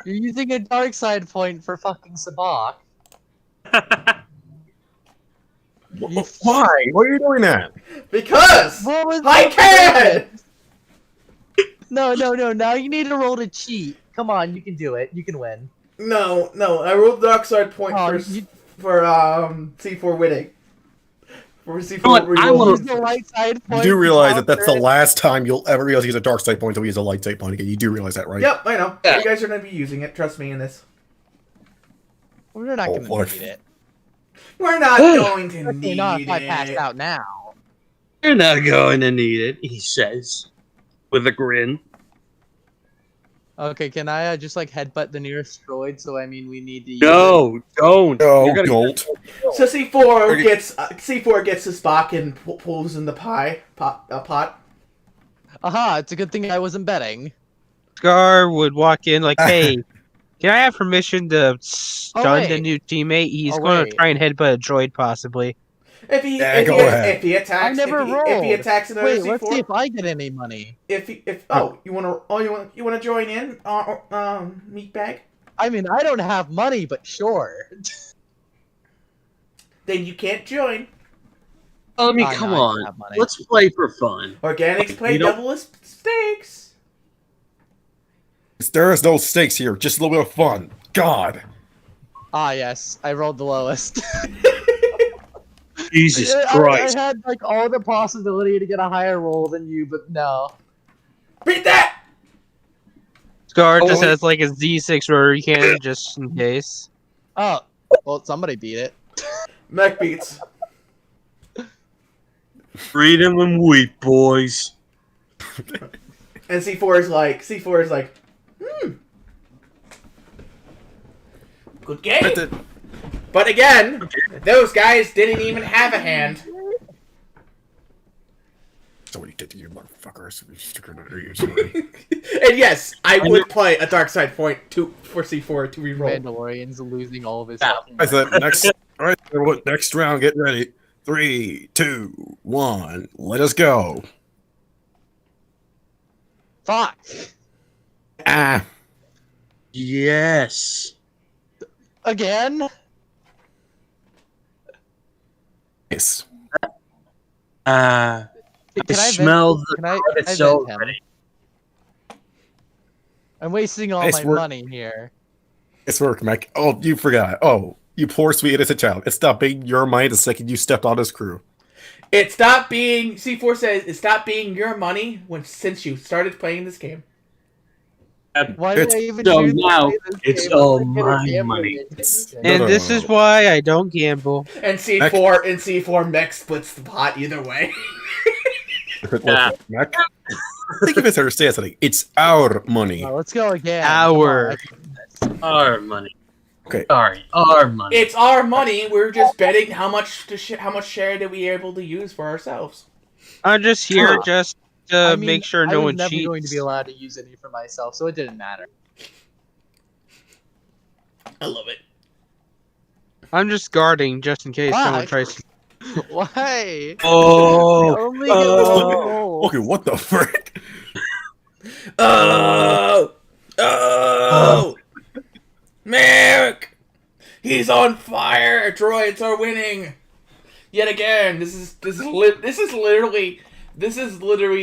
You're using a dark side point for fucking Sabak. Why? Why are you doing that? Because What was I the can! No. Now you need to roll to cheat. Come on, you can do it. You can win. No, I rolled the dark side point Oh, for C4 winning. For C4 know what? I wanna- Use the light side You point. do to realize that that's the counter it. last time you'll ever be able to use a dark side point until we use a light side point again. You do realize that, right? Yep, I know. Yeah. You guys are gonna be using it. Trust me in this. We're not Oh, gonna what? need it. We're not going to Especially need not if I it. passed out now. You're not going to need it, he says, with a grin. Okay, can I just like headbutt the nearest droid? So I mean, we need to. Use No, don't. No, You're gonna- don't. So C4 gets his Spock and pulls in the pot. Aha! It's a good thing I wasn't betting. Scar would walk in like, "Hey, can I have permission to stun the wait. new teammate? He's Oh, going to wait. try and headbutt a droid, possibly." If he Yeah, go ahead. if he attacks, I never if he rolled. attacks another Wait, C4, let's see if I get any money. you wanna join in, meatbag? I mean, I don't have money, but sure. Then you can't join. I mean, Oh, come no, I don't on. have money. Let's play for fun. Organics play You don't- double as stakes. There is no stakes here. Just a little bit of fun. God. Ah, yes, I rolled the lowest. Jesus I Christ. had like all the possibility to get a higher roll than you, but no. Beat that. Scar Oh, just wait. has like a Z6 rotary cannon just in case. Oh, well, somebody beat it. Mech beats. Freedom and wheat, boys. And C4 is like, good game. But again, those guys didn't even have a hand. So what you did to you, motherfuckers. And yes, I would play a dark side point for C4 to reroll. Mandalorian's losing all of his. Yeah. I said next. All right, everyone, next round. Get ready. 3, 2, 1. Let us go. Fuck. Ah. Yes. Again? Yes. I Can I smell vent- the can I credits vent him? already. I'm wasting all Nice my work. money here. It's work, Mike. Oh, you forgot. Oh, You poor sweet innocent child. It stopped being your money the second you stepped on this crew. It stopped being. C4 says it stopped being your money since you started playing this game. Why did I even So choose to now play this it's game? all I'm gonna my gamble money. it. And this is why I don't gamble. And C4 Mech splits the pot either way. Yeah. Mac? I think you misunderstand something. It's our money. Well, let's go again. Our. Our money. Okay. Sorry, our money. It's our money. We're just betting how much share that we are able to use for ourselves. I'm just here just to make sure no one I was never cheats. going to be allowed to use any for myself, so it didn't matter. I love it. I'm just guarding just in case someone Why? tries to. Why? Oh, I only get one goal. Okay, what the frick? Oh! Merrick! He's on fire! Droids are winning! Yet again, this is literally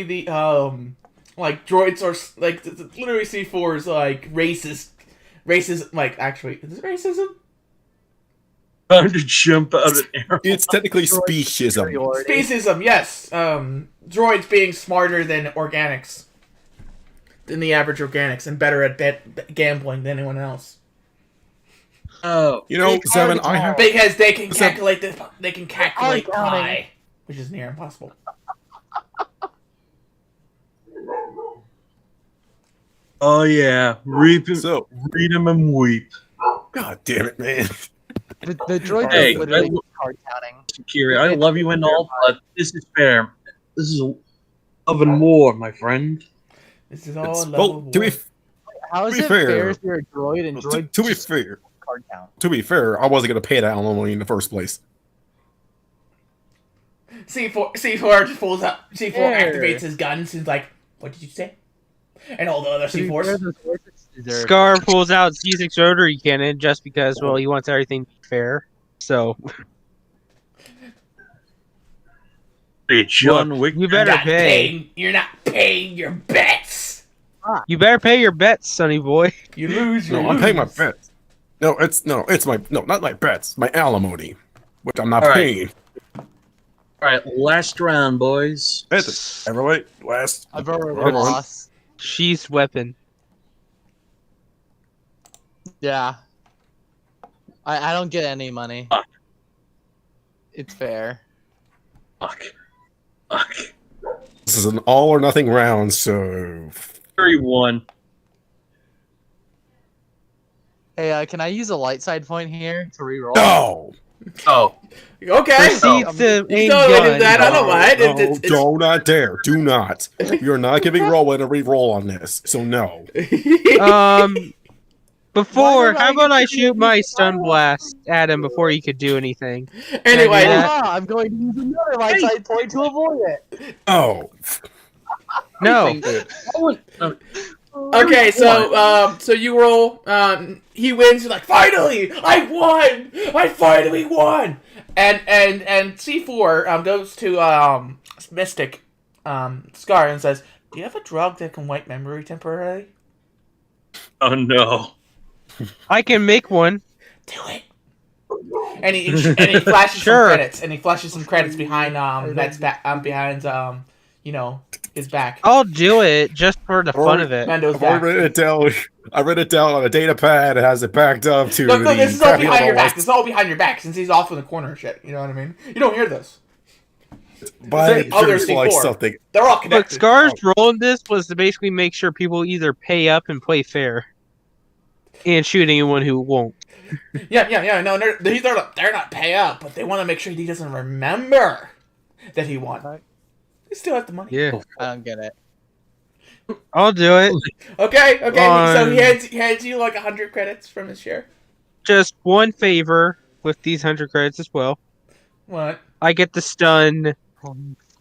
the like droids are like literally C4's like racist like actually is it racism? time to jump out an arrow. It's technically speciesism. Speciesism, yes. Droids being smarter than organics. Than the average organics and better at gambling than anyone else. Oh, You know, Seven, I have Because they can calculate counting. pi, which is near impossible. oh yeah, reap him, so. read him and weep. God damn it, man. The droids Hey, are literally I- card counting. Kiri, I love you and all, but this is fair. This is love and war, my friend. This is all It's, love well, of to be war. How is To be it fair- fair if you're a droid and droid to be just fair, card count? to be fair, I wasn't gonna pay that alimony in the first place. C4 just pulls up. C4 There. activates his guns and is like, "What did you say?" And all the other To be fair, C4s. the droids deserve- Scar pulls out C6 rotary cannon just because, well, he wants everything to be fair. So Hey, John Wick. you better pay. You're not paying your bets. You better pay your bets, sonny boy. You lose. No, I'm paying my bets. It's not my bets, my alimony, which I'm not All right. paying. All right, last round, boys. Everybody, last. I've already Hold on. lost. Sheath weapon. Yeah. I don't get any money. Fuck. It's fair. Fuck. Fuck. This is an all or nothing round, so 31. Hey, can I use a light side point here to reroll? no. Oh, Okay. Proceed to You aim can totally do gun. that. I don't mind. No, It's- do not dare. Do not. You're not giving Rowan a re-roll on this, so no. Before, don't how I about get I to shoot do my this? stun blast at him before he could do anything? Anyway, Yeah. I'm going to use another light side point to avoid it. Oh. No. okay, so you roll. He wins. You're like, finally, I won! I finally won! And C4 goes to Mystic Scar and says, "Do you have a drug that can wipe memory temporarily?" oh no. I can make one. Do it. And he flashes Sure. some credits. And he flashes some credits behind Matt's back. Behind his back. I'll do it just for the fun of it. Mendo's I've back. already written it down. I wrote it down on a data pad. It has it backed up to No, the this is all crappy behind your little back. This is all behind your back since he's off in the corner and shit. You know what I mean? You don't hear this. But It's other it's like C4. something. They're all But connected. Scar's role in this was to basically make sure people either pay up and play fair, and shoot anyone who won't. Yeah. No, they're not pay up, but they want to make sure he doesn't remember that he won. Right. He still has the money. Yeah, I don't get it. I'll do it. Okay. So he On- hands you like 100 credits from his share. Just one favor with these 100 credits as well. What? I get to stun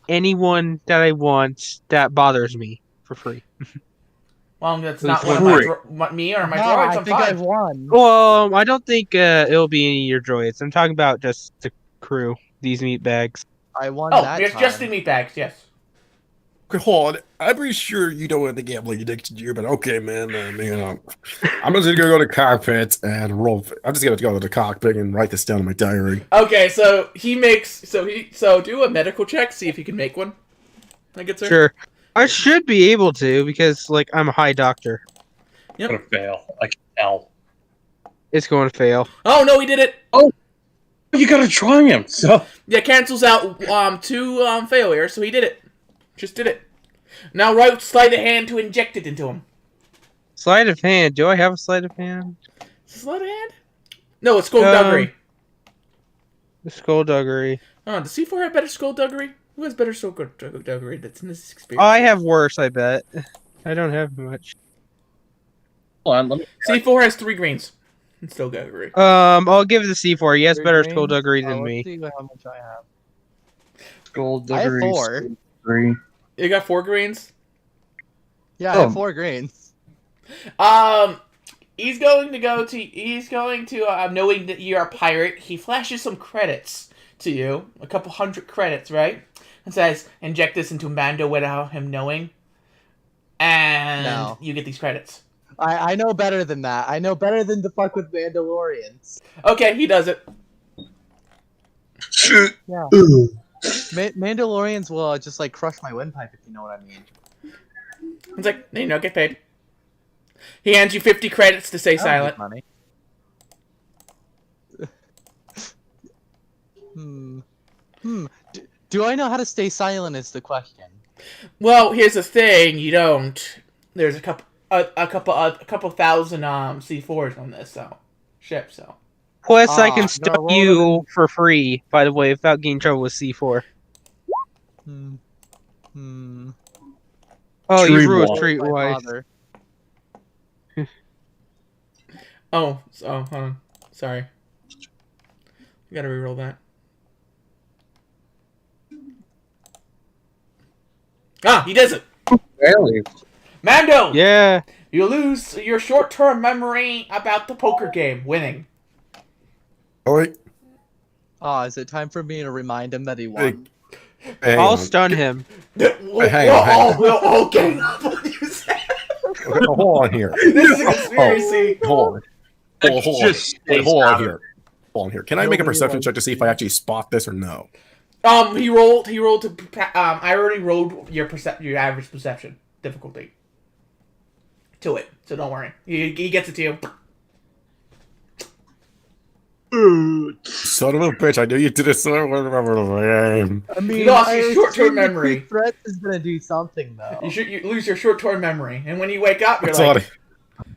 anyone that I want that bothers me for free. Well, that's Who's not one of me or my No, droids. I I'm think fine. I've won. Well, I don't think it'll be any of your droids. I'm talking about just the crew, these meat bags. I won Oh, that it's time. just the meat bags. Yes. Okay, hold on. I'm pretty sure you don't have the gambling addiction here, but okay, man. I'm just gonna go to the cockpit and roll. I'm just gonna go to the cockpit and write this down in my diary. Okay, so do a medical check. See if you can make one. I get sir. Sure. I should be able to because, like, I'm a high doctor. I'm gonna fail. I can tell. It's going to fail. Oh no, he did it. Oh, you gotta try him. So Yeah, cancels out 2 failures, so he did it. Just did it. Now right sleight of hand to inject it into him. Sleight of hand. Do I have a sleight of hand? Sleight of hand? No, it's skullduggery. Skullduggery. Oh, does C4 have better skullduggery? Who has better skullduggery that's in this experience? I have worse, I bet. I don't have much. hold on, let me. C4 has 3 greens. And skullduggery. I'll give it to C4. He has better Green. skullduggery than Let's me. see how much I have. Skullduggery. I have 4. 3. You got 4 greens? Yeah, I have 4 greens. He's going to knowing that you're a pirate, he flashes some credits to you. A couple 100 credits, right? And says, inject this into Mando without him knowing. And you get these credits. I know better than that. I know better than to fuck with Mandalorians. Okay, he does it. Yeah. Mandalorians will just like crush my windpipe, if you know what I mean. It's like, get paid. He hands you 50 credits to stay silent. Money. Do I know how to stay silent is the question. Well, here's the thing, you don't. There's a couple thousand C4s on this ship, so. Plus, I can no, stop roll you for free, by the way, without getting in trouble with C4. Oh, you drew a streetwise. Oh, hold on. Sorry. I gotta reroll that. Ah, he does it! Really? Mando! Yeah. You lose your short-term memory about the poker game, winning. Oh wait. Oh, is it time for me to remind him that he won? I'll stun him. Hang on. We'll all gang up on you, Sam. Hold on here. This is a conspiracy. Hold on here. Can I make a Nobody perception likes check to see if I actually spot this or no? He rolled to, I already rolled your average perception difficulty to it, so don't worry. He gets it to you. Son of a bitch, I knew you did it, so I remember the game. I mean, You lost your short-term memory. Threats is gonna do something though. You lose your short-term memory, and when you wake up, you're It's like,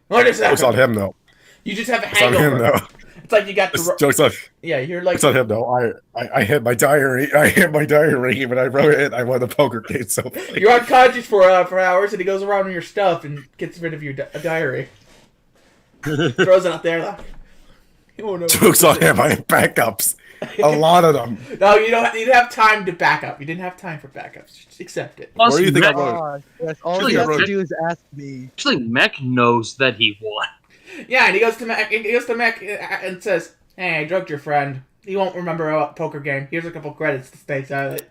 "What is that?" It's on him, though. You just have a It's on him, hangover. though. It's like you got Joke's on, you're like, it's on him, though. I hit my diary. When I wrote it, I won the poker game, so... you're unconscious for hours, and he goes around with your stuff and gets rid of your diary. Throws it out there like, you won't know. Joke's on him, I have backups. A lot of them. No, you didn't have time to back up. You didn't have time for backups. Just accept it. Where do you think I Mech, wrote? Yes, all Actually, you have I to wrote- do is ask me. actually, Mech knows that he won. Yeah, and he goes to Mech and says, "Hey, I drugged your friend. He won't remember a poker game. Here's a couple credits to stay silent."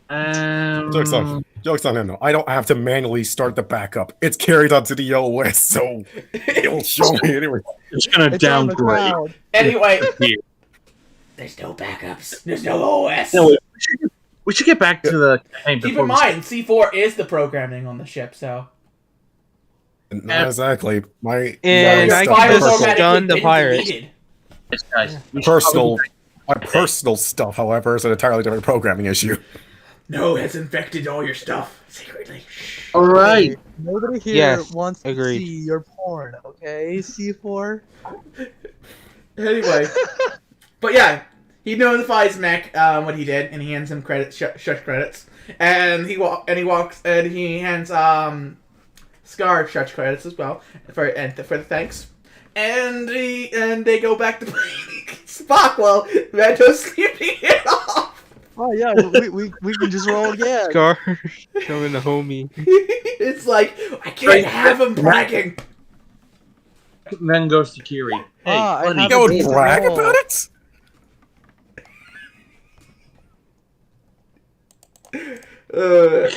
Joke's on him, though. I don't have to manually start the backup. It's carried onto the OS, so it'll show me anyway. It's gonna It's on the downgrade. cloud. Anyway, Here. there's no backups. There's no OS. No, we should get back to the campaign Keep before in we mind, C4 is the programming on the ship, so. Not exactly. My And Your I files can just automatically stun the been pirate. deleted. Yes, guys. We should personal, probably- my personal stuff, however, is an entirely different programming issue. No, it's infected all your stuff secretly. All right. Hey, nobody here Yes, wants agreed. to see your porn, okay? C4. Anyway, but yeah, he notifies Mech what he did, and he hands him credits, shush credits, and he hands Scar shush credits as well for the thanks, and they go back to playing Spock while Mando's sleeping it off. Oh yeah, we can just roll again. Scar showing the homie. It's like I can't have him bragging. Then goes to Kiri. Hey, Ah, I buddy. have You a would decent brag roll. about it? Go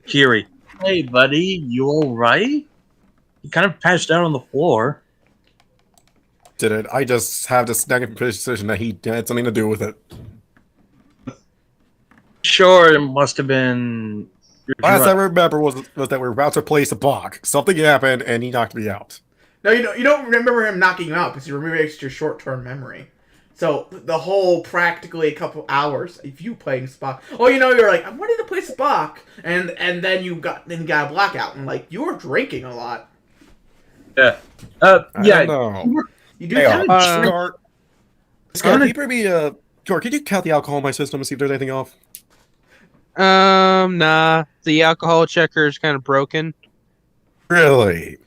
Kiri. Hey, buddy, you all right? You kind of passed out on the floor. Did it? I just have this nagging position that he had something to do with it. Sure, it must have been. Last I remember was that we were about to place a block. Something happened, and he knocked me out. No, you don't remember him knocking you out because you remember your short-term memory. So the whole practically a couple hours of you playing Spock. Oh, you're like, I'm wanting to play Spock, and then you got a blackout, and like you were drinking a lot. Yeah. Yeah. No. You do. Hey, Scott, can you bring me George, can you count the alcohol in my system and see if there's anything off? Nah. The alcohol checker is kind of broken. Really?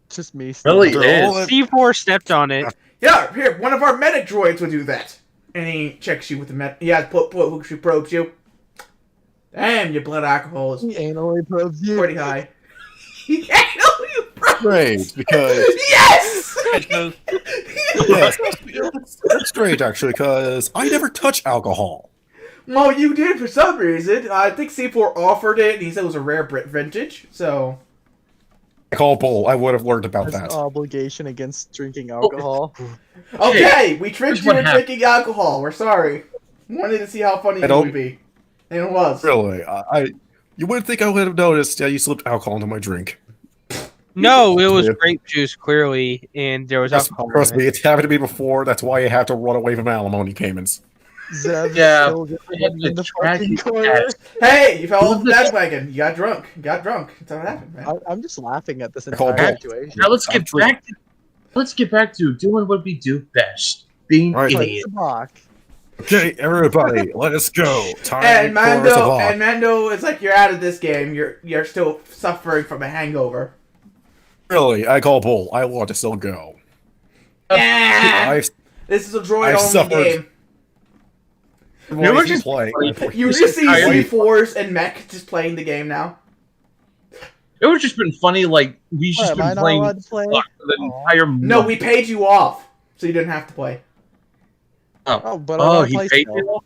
Just me. Really is. C4 stepped on it. Yeah, here, one of our medic droids would do that. And he checks you with the med. Yeah, she probes you. Damn, your blood alcohol is He anally probes you. pretty high. He anally probes. Great, because Yes. yes, that's strange actually, because I never touch alcohol. Well, you did for some reason. I think C4 offered it, and he said it was a rare Brit vintage. So I call bull. I would have learned about There's that. an obligation against drinking alcohol. okay, we tricked here's you what into drinking alcohol. We're sorry. Wanted to see how funny it would be, and it was. Really, you wouldn't think I would have noticed. Yeah, you slipped alcohol into my drink. No, it was grape juice, clearly, and there was alcohol. Trust in me, it. it's happened to me before. That's why I had to run away from alimony payments. Zev Yeah, still getting in the fucking corner. Yes. Hey, you fell off the bandwagon. You got drunk. That's what happened, man. I'm just laughing at this Call entire bull. situation. Now let's get back to doing what we do best: being All right. idiots. Spock. Okay, everybody, let us go. Time And for us to walk. Mando is like, you're out of this game. You're still suffering from a hangover. Really, I call bull. I want to still go. Yeah. This is a droid I've only suffered. game. We're just playing. You just see C4s and Mech just playing the game now. It would just been funny, like we just What, am I been not playing allowed to play? Spock for the entire month. No, we paid you off, so you didn't have to play. Oh, but I wanna he play paid still. you off?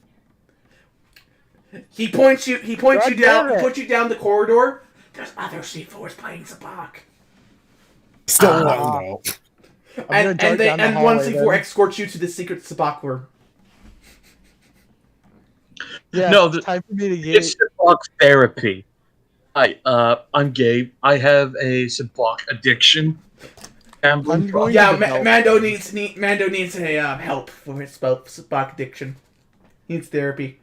He points you God down. damn He it. puts you down the corridor. There's other C4s playing Spock. Still one though. I'm gonna dart down the One hallway, C4 then. escorts you to the secret Spock room. Yeah, No, it's time for me to get. It's Spock therapy. Hi, I'm Gabe. I have a Spock addiction. Gambling I'm problem. going Yeah, to help. Mando needs a help for his Spock addiction. He needs therapy.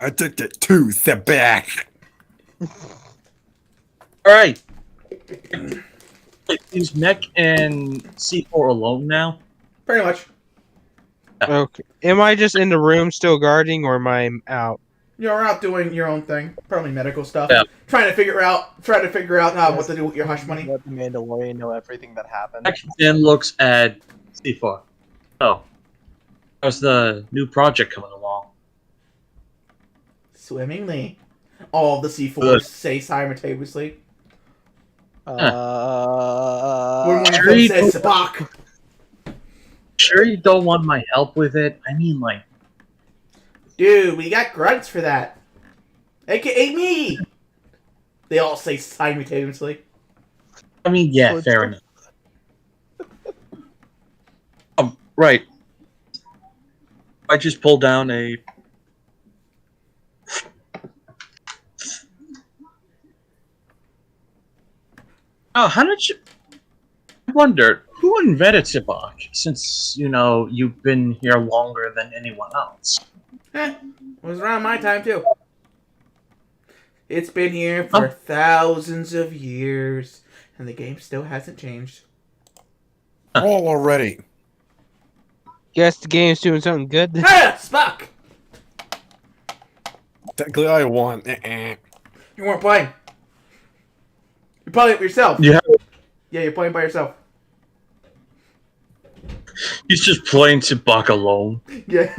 Addicted to the back. All right. Is Mech and C4 alone now? Pretty much. Okay. Am I just in the room still guarding, or am I out? You're out doing your own thing, probably medical stuff. Yeah. Trying to figure out what to do with your hush money. Let the Mandalorian know everything that happened. Mech then looks at C4. Oh, how's the new project coming along? Swimmingly. All of the C4s Good. say simultaneously. When Uh, one of them Harry- says Spock. Sure, you don't want my help with it? I mean, like, Dude, we got grunts for that. AKA me! They all say simultaneously. I mean, yeah, What's fair the- enough. Right. I just pulled down a. Oh, how did you? I wondered who invented Spock, since you've been here longer than anyone else. It was around my time, too. It's been here for thousands of years, and the game still hasn't changed. Roll already. Guess the game's doing something good. Ah, Spock! Technically, I won. You weren't playing. You're playing it yourself. Yeah, Yeah, you're playing by yourself. he's just playing Spock alone. Yeah.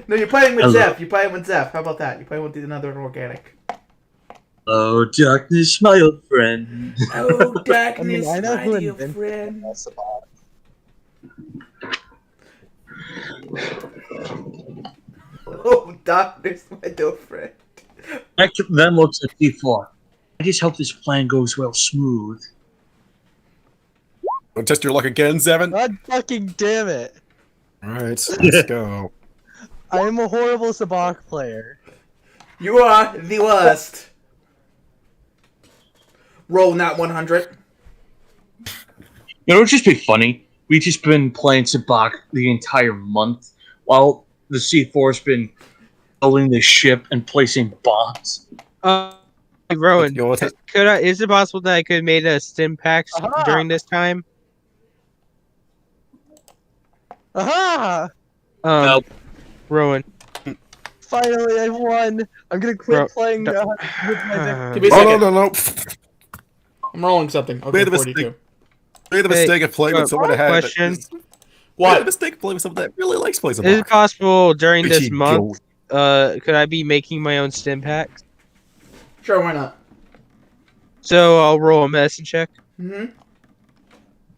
No, you're playing with Hello. Zeph. You're playing with Zeph. How about that? You're playing with another organic. Oh, darkness, my old friend. Oh, darkness, I know who my dear invented friend. Oh, darkness, my dear friend. Hector then looks at C4. I just hope this plan goes well smooth. Want to test your luck again, Zevin? God fucking damn it! Alright, let's go. I am a horrible Sabacc player. You are the worst. Roll not 100. It would just be funny. We've just been playing Sabacc the entire month while the C4's been building the ship and placing bombs. Rowan, Go with it. is it possible that I could have made a stim packs during this time? Aha! Nope. Rowan. Finally, I won. I'm gonna quit playing with my deck. Give me a Oh, second. no. I'm rolling something. Okay, Made a 42. mistake. Made the mistake of playing with someone that had question. Made the What? mistake of playing with someone that really likes plays a Is it block. possible during this Richie, month, could I be making my own stim packs? Sure, why not? So I'll roll a medicine check. Mm-hmm.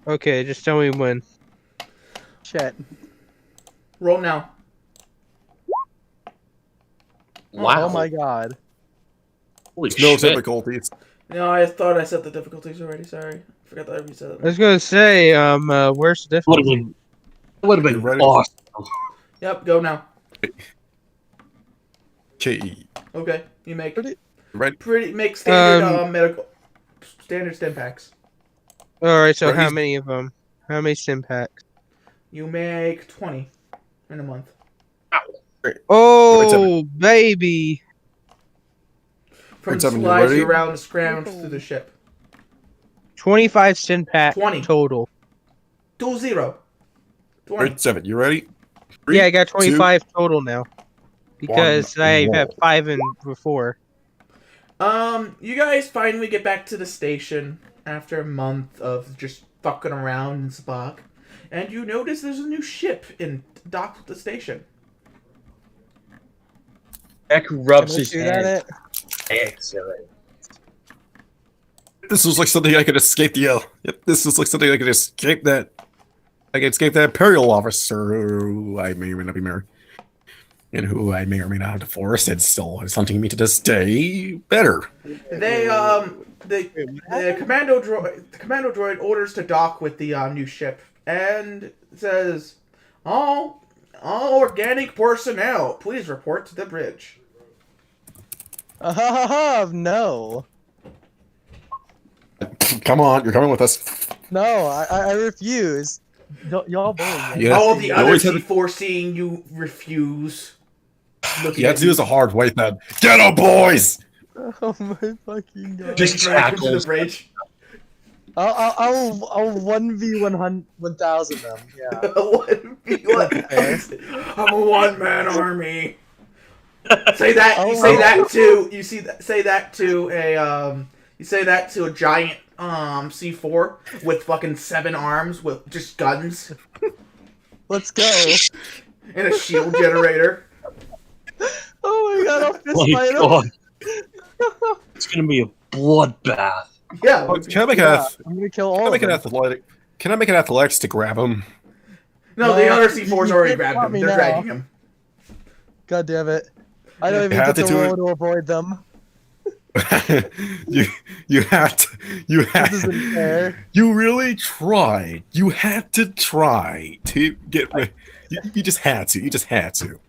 Okay, just tell me when. Shit. Roll now. Wow. Oh my god. Holy No shit. difficulties. No, I thought I set the difficulties already. Sorry. Forgot that I reset I it. was gonna say, where's the Would have difficulty? been, would have been Ready? awesome. Yep, go now. K-E. Okay, you make Ready? make standard medical standard stim packs. Alright, so Ready? how many of them? How many stim packs? You make 20 in a month. Oh, baby! From Right, Seven, you supplies ready? around the scrounge to the ship. 25 stim packs 20. total. 20. 20. Alright, 7. You ready? 3, Yeah, I got 2, 25 total now. Because I roll. had 5 in before. You guys finally get back to the station after a month of just fucking around in Spock, and you notice there's a new ship in docked at the station. Heck rubs Can I his shoot at hand. it? Excellent. This was like something I could escape the Yep, this was like something I could escape that. I could escape that Imperial officer who I may or may not be married. And who I may or may not have divorced and still is hunting me to this day better. They the commando droid orders to dock with the new ship and says, all organic personnel, please report to the bridge. No. Come on, you're coming with us. No, I refuse. Y'all bully me. Yeah, All the you other always have to- C4 seeing you refuse. You have to do this a hard way, then. Get 'em, boys! Oh my fucking god. Just Drag him to the tackles. bridge. I'll 1v1000 them. Yeah. 1v1. I'm a one-man army. Say that. You Oh. say that to. You see. Say that to a. You say that to a giant C4 with fucking 7 arms with just guns Let's go. and a shield generator. Oh my god, I'll fist Oh my fight him. god. It's gonna be a bloodbath. Yeah. Can I make Yeah, an I'm gonna kill Can I all of make an them. athletic? Can I make an athletics to grab him? No, the No, other C4's you already can't grabbed stop him. me They're now. dragging him. God damn it. I don't even have get to to do roll it. to avoid them. you had This isn't fair. you really tried. You had to try to get rid. You just had to. You just had to.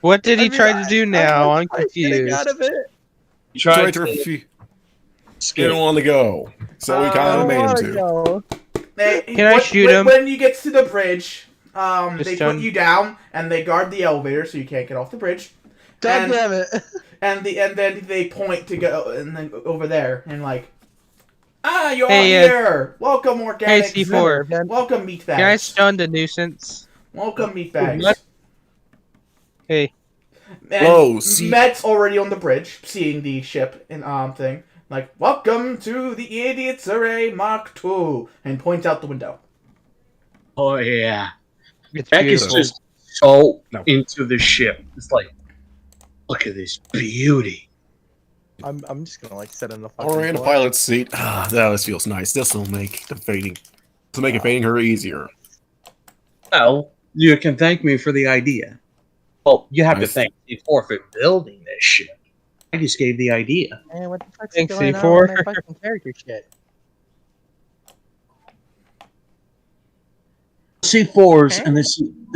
What did he I mean, try to do now? I'm getting confused. out of it. You Tried tried to to refuse. skip. Didn't want to go, so we I kind I of made him wanna to. go. Can I shoot him? When you get to the bridge, Just they done. put you down and they guard the elevator so you can't get off the bridge. God And- damn it. And then they point to go and then over there and like, you're Hey, here. Welcome, Hey, organic. C4. Welcome, meatbags. Can I stun the nuisance? Welcome, meatbags. What? Hey. And Whoa, see- Matt's already on the bridge, seeing the ship and thing. Like, welcome to the Idiot's Array Mark II, and points out the window. Oh yeah. It's Beck is beautiful. just so No. into the ship. It's like, look at this beauty. I'm just gonna like sit in the fucking Or in the floor. pilot's seat. This feels nice. This will make evading her easier. Well, you can thank me for the idea. Well, you have to Nice. thank C4 for building this ship. I just gave the idea. Man, what the fuck's Thanks, going on C4. with my fucking character shit? C4s and the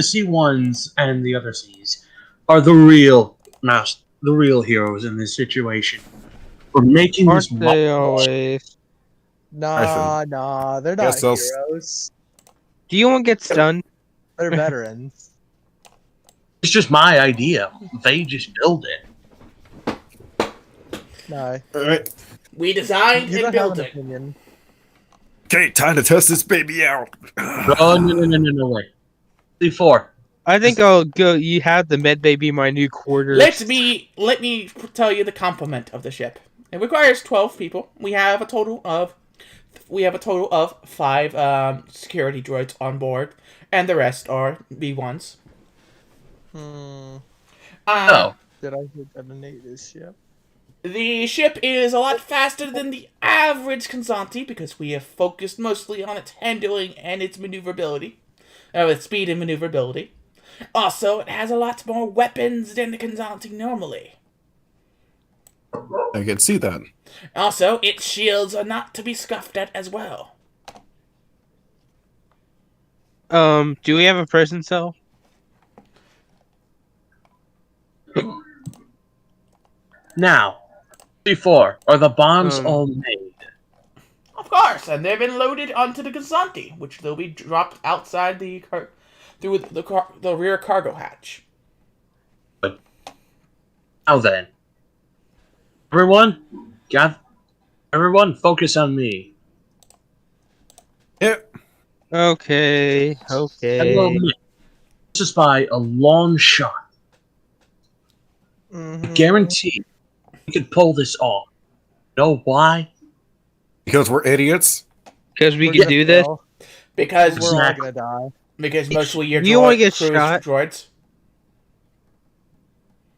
C1s and the other Cs are the real heroes in this situation. We're making this Aren't they always? Nah, they're not Guess I'll heroes. Do you want to get stunned? They're veterans. It's just my idea. They just build it. No, All right. We designed you and don't have built an it. opinion. Okay, time to test this baby out. No, wait. C4. I think I'll go. You have the med bay be my new quarters. Let me tell you the complement of the ship. It requires 12 people. We have a total of 5 security droids on board, and the rest are B1s. Oh. Did I detonate this ship? The ship is a lot faster than the average Kansanti because we have focused mostly on its handling and its maneuverability. Its speed and maneuverability. Also, it has a lot more weapons than the Kansanti normally. I can see that. Also, its shields are not to be scoffed at as well. Do we have a prison cell? Now, C4, are the bombs all made? Of course, and they've been loaded onto the Kansanti, which they'll be dropped outside through the rear cargo hatch. Now then. Everyone, focus on me. Yep. Okay. I will admit, this is by a long shot. Guarantee we could pull this off. You know why? Because we're idiots. Because we can do this. Because We're all gonna die. Because mostly your You wanna get crew's shot? droids.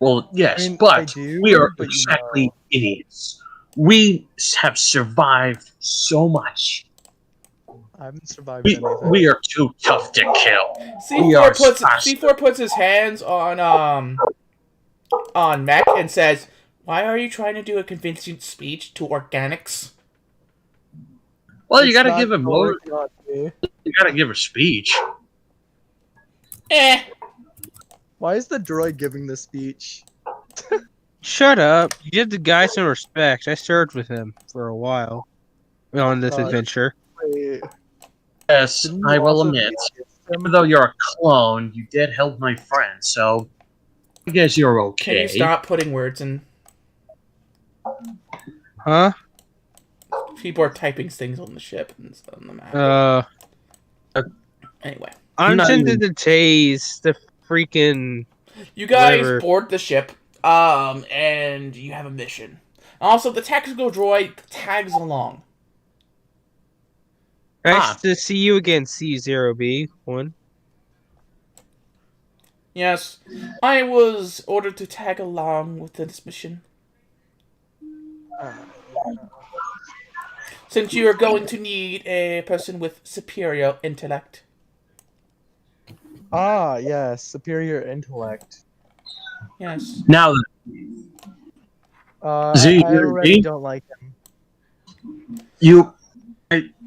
Well, yes, I mean, I but do, we are but you exactly know. idiots. We have survived so much. I haven't survived We, anything. we are too tough to kill. We are C4 puts his hands on Mech and says, "Why are you trying to do a convincing speech to organics?" Well, you It's gotta not give him going more. on me. You gotta give a speech. Why is the droid giving the speech? Shut up. You give the guy some respect. I served with him for a while on this adventure. Wait, Yes, didn't you I will also admit. kiss him? Even though you're a clone, you did help my friend, so I guess you're Can you okay. stop putting words in? Huh? People are typing things on the ship and stuff on the map. Anyway, I'm not tempted even- to tase the freaking. you guys Whatever. board the ship, and you have a mission. Also, the tactical droid tags along. Nice to see you again, C0B1. Yes, I was ordered to tag along with this mission. Since you are going to need a person with superior intellect. Ah, yes, superior intellect. Yes. Now, Z, I already Z? don't like him.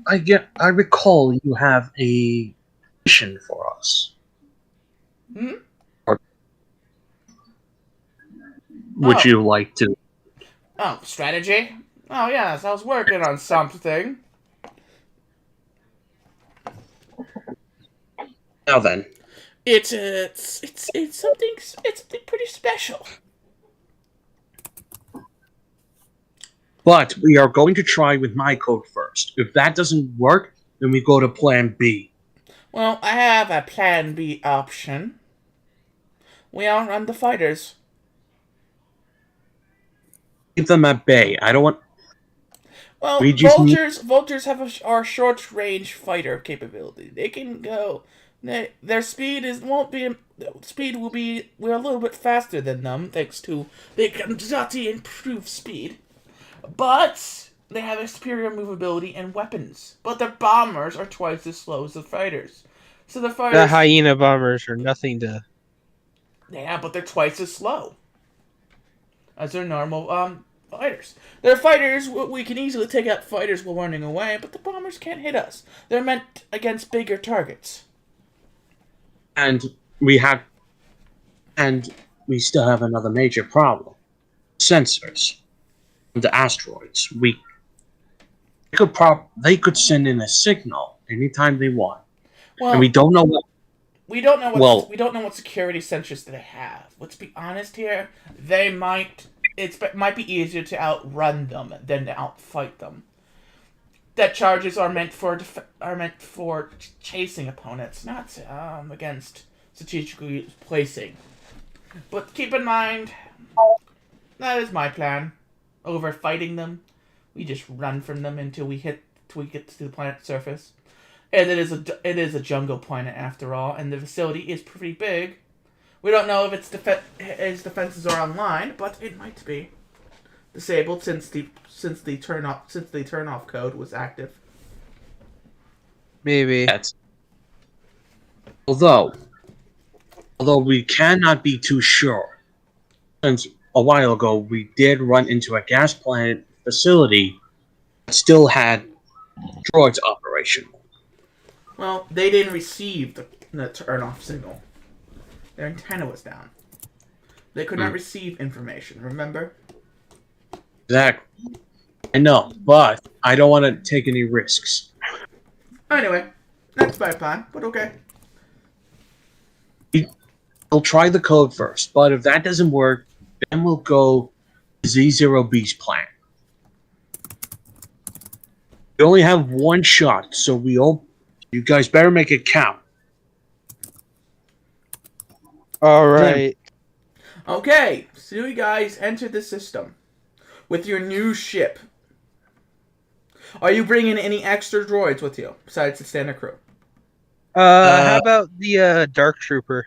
I recall you have a mission for us. Would you like to? Oh, strategy? Oh, yes, I was working on something. Now then, It's something pretty special. but we are going to try with my code first. If that doesn't work, then we go to Plan B. Well, I have a Plan B option. We outrun the fighters. Keep them at bay. I don't want. Well, We just need- vultures have our short-range fighter capability. They can go. Their speed will be. We're a little bit faster than them, thanks to the Kansanti improved speed. But they have a superior movability and weapons. But their bombers are twice as slow as the fighters. So the fighters. The hyena bombers are nothing to. Yeah, but they're twice as slow as their normal fighters. They're fighters. We can easily take out fighters while running away, but the bombers can't hit us. They're meant against bigger targets. And we have, and we still have another major problem: sensors. The asteroids. They could send in a signal anytime they want, Well, and we don't know what. We don't know what security sensors they have. Let's be honest here. They might. It might be easier to outrun them than to outfight them. That charges are meant for chasing opponents, not against strategically placing. But keep in mind, that is my plan. Over fighting them, we just run from them until we get to the planet's surface. And it is a jungle planet after all, and the facility is pretty big. We don't know if its defenses are online, but it might be disabled since the turn off code was active. Maybe. Although we cannot be too sure, since a while ago we did run into a gas planet facility that still had droids operational. Well, they didn't receive the turn-off signal. Their antenna was down. They could not receive information, remember? Exactly. I know, but I don't want to take any risks. Anyway, that's my plan, but okay. We'll try the code first, but if that doesn't work, then we'll go to Z0B's plan. We only have one shot, so you guys better make it count. All right. Okay, so you guys enter the system with your new ship. Are you bringing any extra droids with you besides the standard crew? How about the Dark Trooper?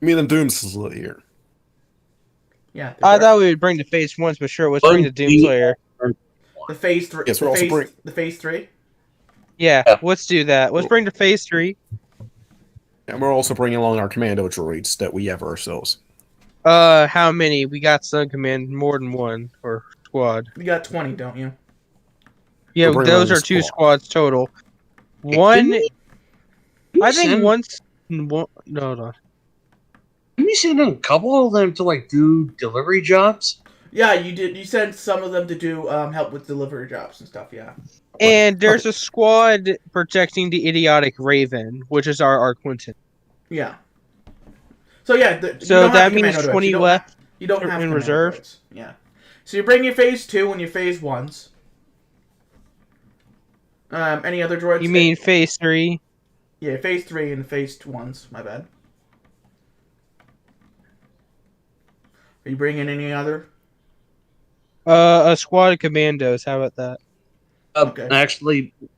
Me and the Doomslayer here. Yeah. I thought we would bring the Phase 1s, but sure, let's bring the Doomslayer. The Phase 3. Yes, we're also bring the Phase 3? Yeah, let's do that. Let's bring the Phase 3. And we're also bringing along our commando droids that we have ourselves. How many? We got some command, more than one, or squad. You got 20, don't you? Yeah, We're those are bringing along the 2 squads total. One, I think send- once. No, no. Didn't you send a couple of them to do delivery jobs? Yeah, you did. You sent some of them to do help with delivery jobs and stuff. Yeah. And there's a squad protecting the idiotic Raven, which is our Quinton. Yeah. So yeah. So that means 20 left. You don't have in reserve. droids. Yeah. So you bring your Phase 2 and your Phase 1s. Any other droids? You mean Phase 3? Yeah, Phase 3 and Phase 1s. My bad. Are you bringing any other? A squad of commandos. How about that? Okay. Actually, do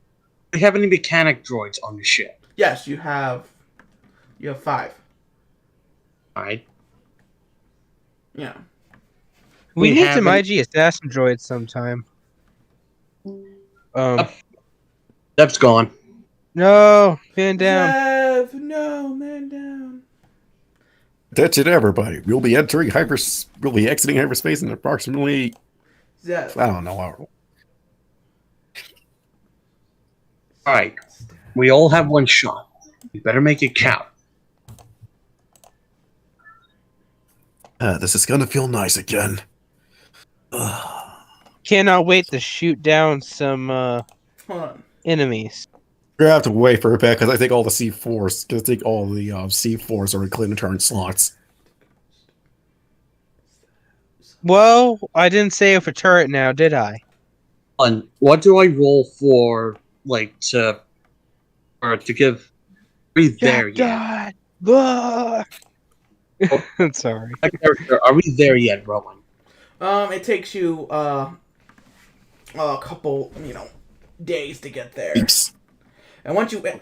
we have any mechanic droids on the ship? Yes, you have. You have 5. All right. Yeah. We need some IG assassin droids sometime. Zeb's gone. No, man down. Zev, no, man down. That's it, everybody. We'll be exiting hyperspace in approximately. Zev. I don't know. All right. We all have one shot. We better make it count. This is gonna feel nice again. Cannot wait to shoot down some Hold on. enemies. We're gonna have to wait for it back because I think all the C4s, C4s are in clean turn slots. Well, I didn't say it for turret now, did I? And what do I roll for, to give? Are we there yet? I'm sorry. Are we there yet, Rowan? It takes you a couple, days to get there. Weeks. And once you but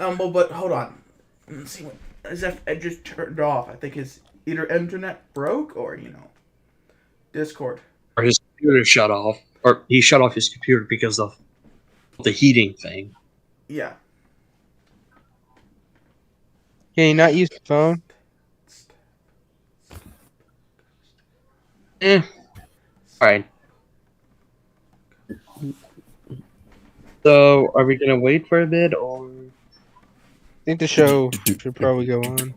hold on. Let's see what Zef just turned off. I think his either internet broke or Discord. Or his computer shut off, or he shut off his computer because of the heating thing. Yeah. Can you not use the phone? Alright. So, are we gonna wait for a bit, or? I think the show should probably go on.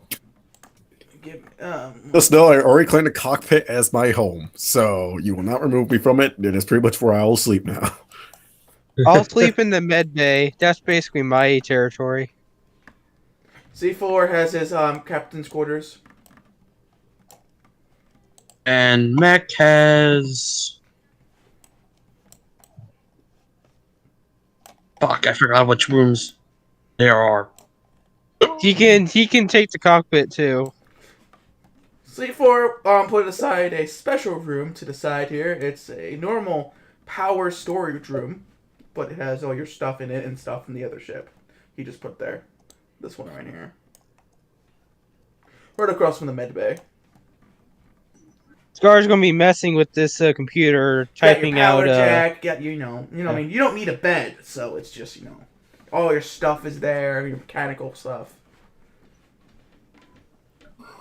Just know I already claimed the cockpit as my home, so you will not remove me from it. It is pretty much where I will sleep now. I'll sleep in the med bay. That's basically my territory. C4 has his captain's quarters. And Mech has. Fuck, I forgot which rooms there are. He can take the cockpit too. C4 put aside a special room to the side here. It's a normal power storage room, but it has all your stuff in it and stuff from the other ship. He just put there. This one right here. Right across from the med bay. Scar's gonna be messing with this computer, typing got your power out. Jack, got you know. I mean, you don't need a bed, so it's just all your stuff is there, your mechanical stuff.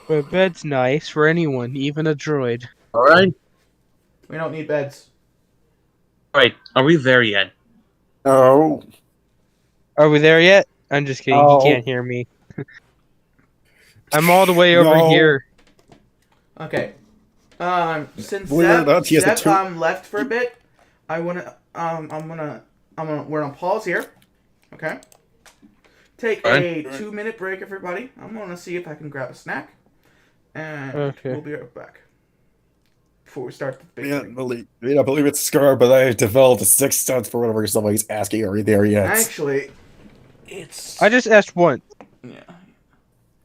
But bed's nice for anyone, even a droid. Alright. We don't need beds. Alright, are we there yet? No. Are we there yet? I'm just kidding. No. He can't hear me. I'm all the way over No. here. Okay. Since Believe it or not, he has a Zeb left for a bit, we're on pause here. Okay. Take a 2-minute break, everybody. I'm gonna see if I can grab a snack, and we'll be right back. Before we start the big thing. I believe it's Scar, but I developed a sixth sense for whatever somebody's asking. Are you there yet? Actually, I just asked once. Yeah.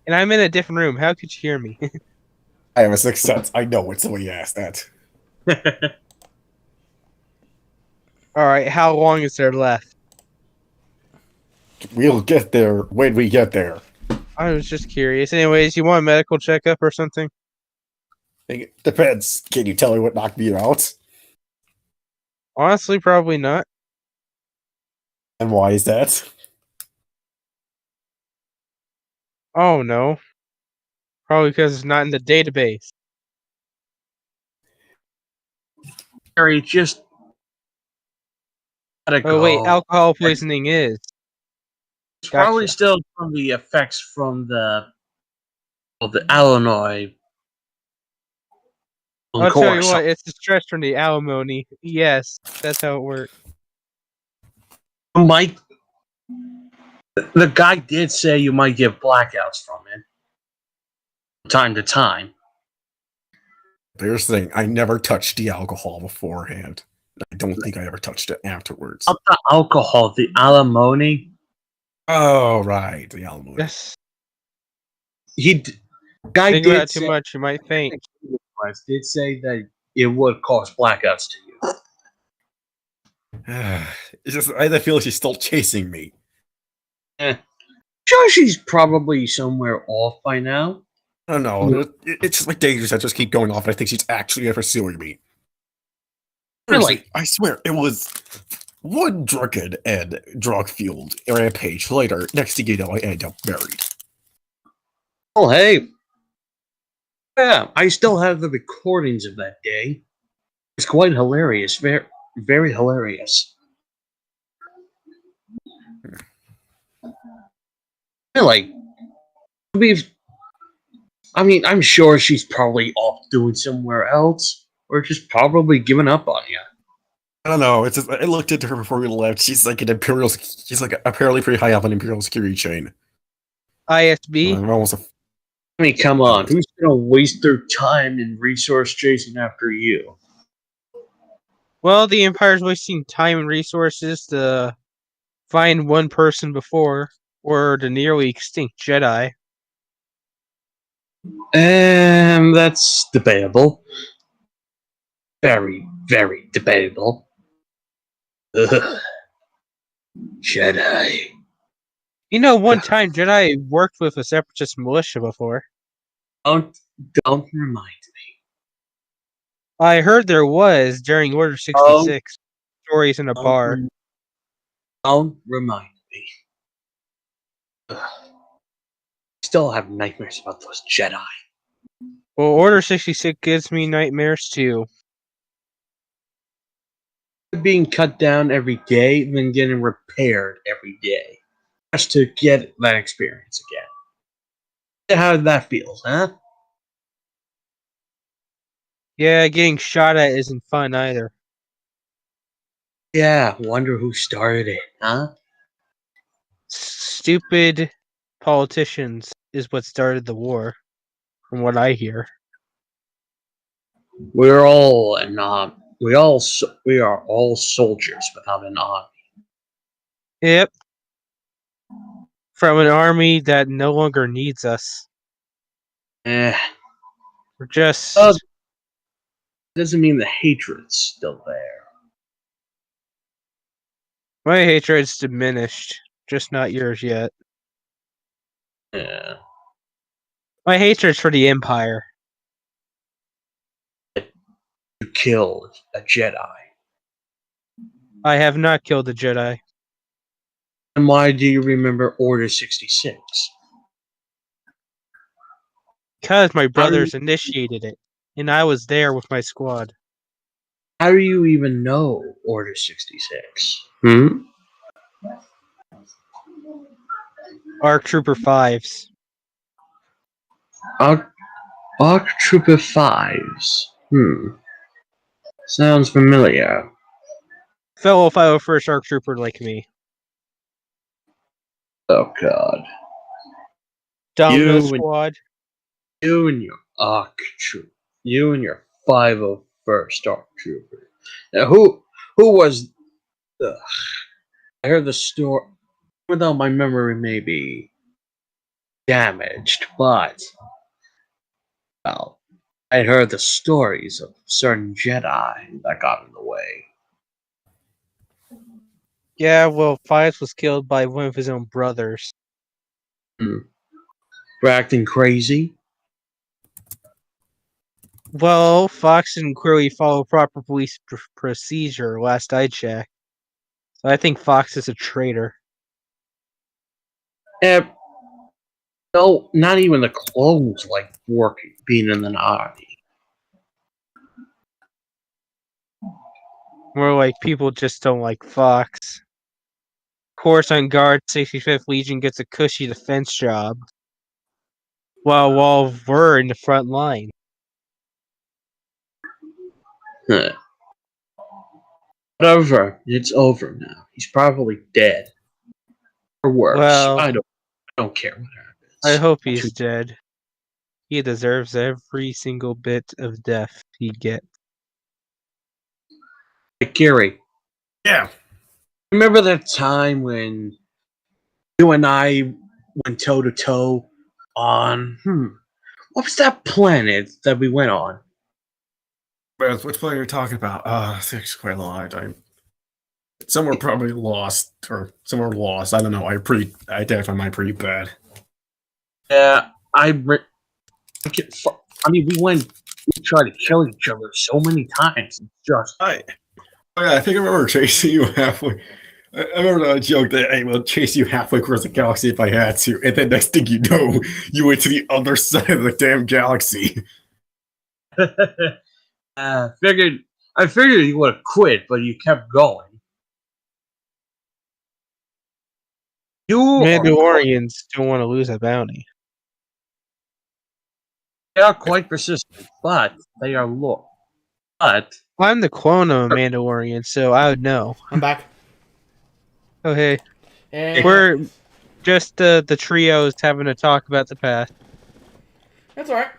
And I'm in a different room. How could you hear me? I have a sixth sense. I know when somebody asked that. Alright, how long is there left? We'll get there when we get there. I was just curious. Anyways, you want a medical checkup or something? It depends. Can you tell me what knocked me out? Honestly, probably not. And why is that? Oh, no. Probably because it's not in the database. Harry, just. Gotta go. Oh, wait, alcohol poisoning is. It's probably still from the effects from the Illinois. I'll tell you what, it's the stress from the alimony. Yes, that's how it works. Mike, the guy did say you might get blackouts from it from time to time. Here's the thing, I never touched the alcohol beforehand. I don't think I ever touched it afterwards. Not the alcohol, the alimony. Oh, right, the alimony. Yes. Guy think did about it too much, you might faint. Did say that it would cause blackouts to you. It's just I feel she's still chasing me. Sure, she's probably somewhere off by now. I don't know. It's just like dangerous. I just keep going off, and I think she's actually pursuing me. Really? I swear, it was one drunken and drug-fueled rampage later. Next thing you know, I end up buried. Oh, hey. Yeah, I still have the recordings of that day. It's quite hilarious. Very, very hilarious. Like, I'm sure she's probably off doing somewhere else, or just probably giving up on you. I don't know. It's just, I looked into her before we left. She's like an imperial. She's like apparently pretty high up an imperial security chain. ISB. I mean, come on. Who's gonna waste their time and resource chasing after you? Well, the Empire's wasting time and resources to find one person before, or the nearly extinct Jedi. That's debatable. Very, very debatable. Ugh. Jedi. You know, one time Jedi worked with a separatist militia before. Don't remind me. I heard there was during Order 66 stories in a bar. Don't remind me. Ugh. Still have nightmares about those Jedi. Well, Order 66 gives me nightmares too. Being cut down every day, then getting repaired every day, just to get that experience again. How did that feel, huh? Yeah, getting shot at isn't fun either. Yeah, wonder who started it, huh? Stupid politicians is what started the war, from what I hear. We are all soldiers without an army. Yep. From an army that no longer needs us. Eh, We're just... doesn't mean the hatred's still there. My hatred's diminished, just not yours yet. Yeah. My hatred's for the Empire. You killed a Jedi. I have not killed a Jedi. And why do you remember Order 66? Because my brothers initiated it, and I was there with my squad. How do you even know Order 66? Hmm? ARC Trooper 5s. Arc Trooper 5s. Sounds familiar. Fellow 501st ARC Trooper like me. Oh god. Domino Squad. You and your Arc Trooper. You and your 501st Arc Trooper. Now who was... Ugh. I heard the story... Even though my memory may be damaged, but... Well, I heard the stories of certain Jedi that got in the way. Yeah, well, Fives was killed by one of his own brothers. For acting crazy? Well, Fox didn't clearly follow proper police procedure last I checked. So I think Fox is a traitor. No, not even the clones like working, being in an army. More like people just don't like Fox. Of course, on guard, 65th Legion gets a cushy defense job. While we're in the front line. Huh. Whatever, it's over now. He's probably dead. Or worse. Well, I don't care what happens. I hope he's dead. He deserves every single bit of death he gets. Hey, Gary. Yeah. Remember that time when you and I went toe to toe on what was that planet that we went on? Which planet are you talking about? It's quite a long time. Some were probably lost, or some were lost. I don't know. I identify mine pretty bad. Yeah, I mean, we tried to kill each other so many times. It's just I think I remember chasing you halfway. I remember that joke that I will chase you halfway across the galaxy if I had to, and then next thing you know, you went to the other side of the damn galaxy. I figured you would have quit, but you kept going. Mandalorians don't want to lose a bounty. They are quite persistent, but they are low. But I'm the clone of a Mandalorian, so I would know. I'm back. Oh, hey. And We're just the trios having a talk about the past. that's alright.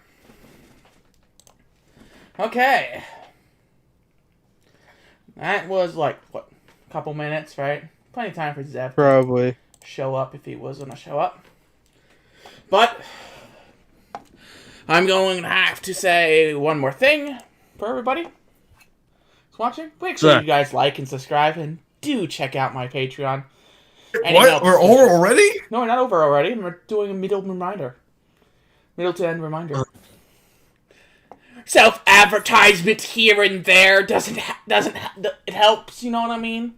Okay. That was like, what, a couple minutes, right? Plenty of time for Zeb to Probably. show up if he was going to show up. But I'm going to have to say one more thing for everybody who's watching. Make sure you guys like and subscribe, and do check out my Patreon. What? We're over already? No, we're not over already. We're doing a middle to end reminder. Self-advertisement here and there it helps. You know what I mean?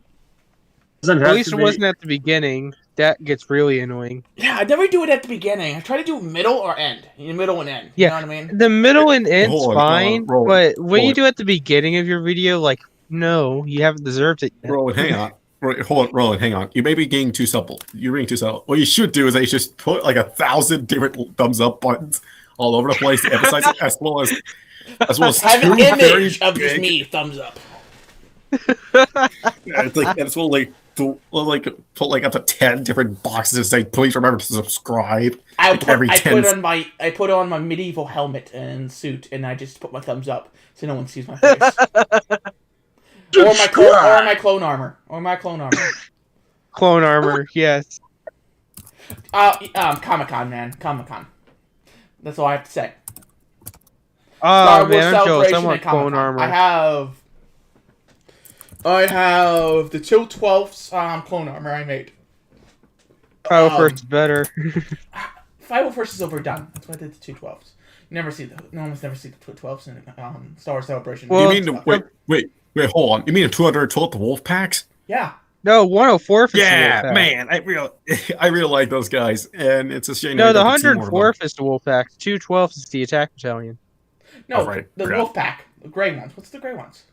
At least it wasn't at the beginning. that gets really annoying. Yeah, I never do it at the beginning. I try to do middle or end. Middle and end. You know what I mean? The middle and end's Hold on, fine, Roland, but when you Roland. do it at the beginning of your video, like, no, you haven't deserved it yet. Roland, hang on. Hold on, Roland, hang on. You may be getting too supple. You're being too supple. What you should do is you just put like 1,000 different thumbs up buttons all over the place to emphasize it, as well as Have an two image very of just big- me, thumbs up. Yeah, it's like, and it's like put like up to 10 different boxes and say, please remember to subscribe. I Like every 10 put on my medieval helmet and suit, and I just put my thumbs up so no one sees my face. or my clone armor. Clone armor, yes. Comic-Con, man. Comic-Con. That's all I have to say. Oh, man, I'm jealous. I want clone armor. I have the Chill 12's clone armor I made. Power First is better. 501st is overdone. That's why I did the 212s. No one's never seen the 212s in Star Wars Celebration. Well, you mean wait, hold on. You mean the 212 wolf packs? Yeah. No, 104th is the Yeah, Wolfpack. man, I really like those guys, and it's a shame. No, I the don't get to see more of them. 104th is the Wolfpack. 212th is the attack battalion. No, Oh, right. the Forgot. wolf pack. The gray ones. What's the gray ones?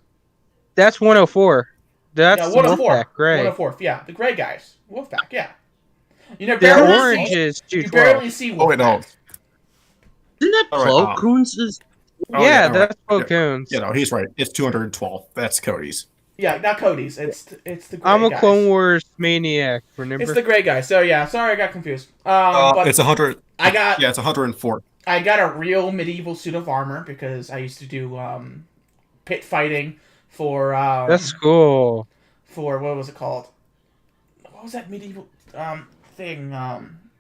That's 104. That's Yeah, the 104. Wolfpack, gray. 104. Yeah, the gray guys. Wolf pack, yeah. You know, Their barely orange see, is you 212. barely see wolf Oh, wait, no. packs. Isn't that All right, Plo Koon's? Oh, yeah, all that's right. Plo Koon's. Yeah, no, he's right. It's 212. That's Cody's. Yeah, not Cody's. It's the gray I'm a guys. Clone Wars maniac, remember? It's the gray guys. So yeah, sorry I got confused. But It's 100. it's 104. I got a real medieval suit of armor because I used to do pit fighting for That's cool. for what was it called? What was that medieval thing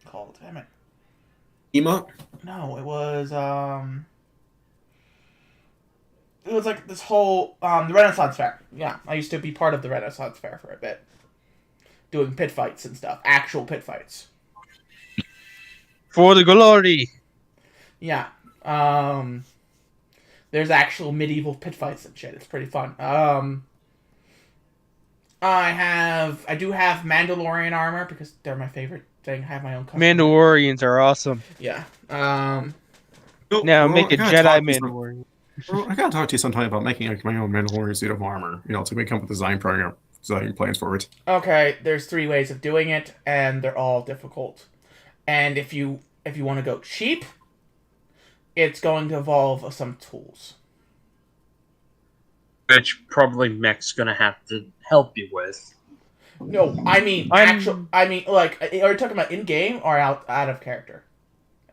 called? Damn it. Ema? No, it was like this whole the Renaissance Fair. Yeah, I used to be part of the Renaissance Fair for a bit, doing pit fights and stuff, actual pit fights. For the glory. Yeah, there's actual medieval pit fights and shit. It's pretty fun. I do have Mandalorian armor because they're my favorite thing. I have my own custom. Mandalorians are awesome. Yeah. Now make a Jedi Mandalorian. I gotta talk to you sometime about making like my own Mandalorian suit of armor. You know, to come up with design plans for it. Okay, there's 3 ways of doing it, and they're all difficult. And if you want to go cheap, it's going to involve some tools. Which probably Mech's gonna have to help you with. No, I mean like, are you talking about in game or out of character?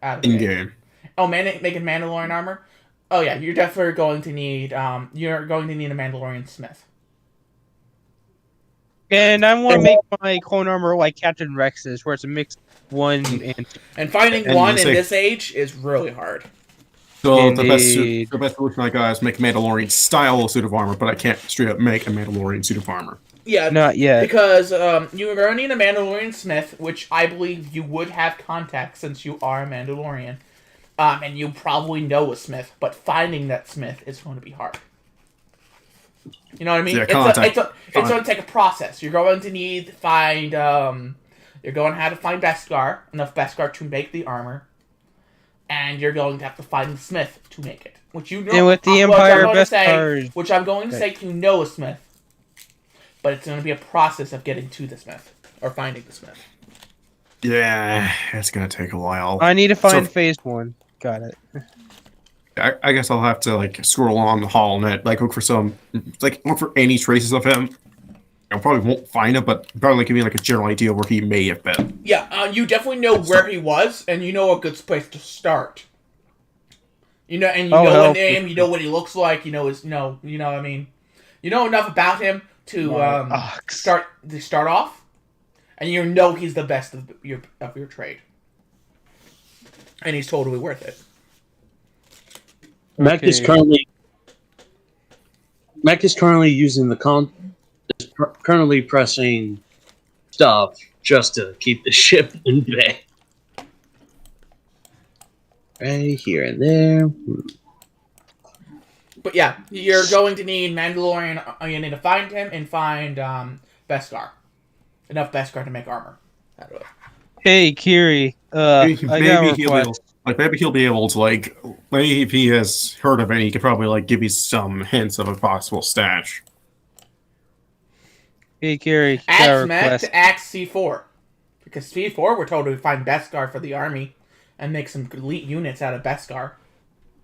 Out of In game. Oh, making Mandalorian armor. Oh yeah, you're definitely going to need a Mandalorian smith. And I want to make my clone armor like Captain Rex's, where it's a mix 1 and 2. And finding And one you in say- this age is really hard. So Indeed. the best solution I got is make a Mandalorian style suit of armor, but I can't straight up make a Mandalorian suit of armor. Yeah, Not yet. because you are going to need a Mandalorian smith, which I believe you would have contacts since you are a Mandalorian. And you probably know a smith, but finding that smith is going to be hard. You know what I mean? Yeah, It's going to take a process. You're going to need to find you're going to have to find Beskar, enough Beskar to make the armor, and you're going to have to find the smith to make it. Which you know, And with the which I'm Empire going to say- Beskar- which I'm going to say you know a smith, but it's going to be a process of getting to the smith or finding the smith. Yeah, it's gonna take a while. I need to find So- phase 1. Got it. I guess I'll have to like scroll along the hall net, like look for any traces of him. I probably won't find him, but probably give me like a general idea where he may have been. Yeah, you definitely know where he was, and you know a good place to start. You know, and you know help. his name, you know what he looks like, you know what I mean. You know enough about him to Ox. start off, and you know he's the best of your trade, and he's totally worth it. Mech is currently using the currently pressing stuff just to keep the ship in bay. Right here and there. But yeah, you're going to need Mandalorian. You need to find him and find Beskar. Enough Beskar to make armor. How do I? Hey, Kiri. I got a request. Maybe he'll be able to maybe if he has heard of it, he could probably give you some hints of a possible stash. Hey, Kiri. Got a Ask Mac request. to ask C4. Because C4, we're told to find Beskar for the army and make some elite units out of Beskar.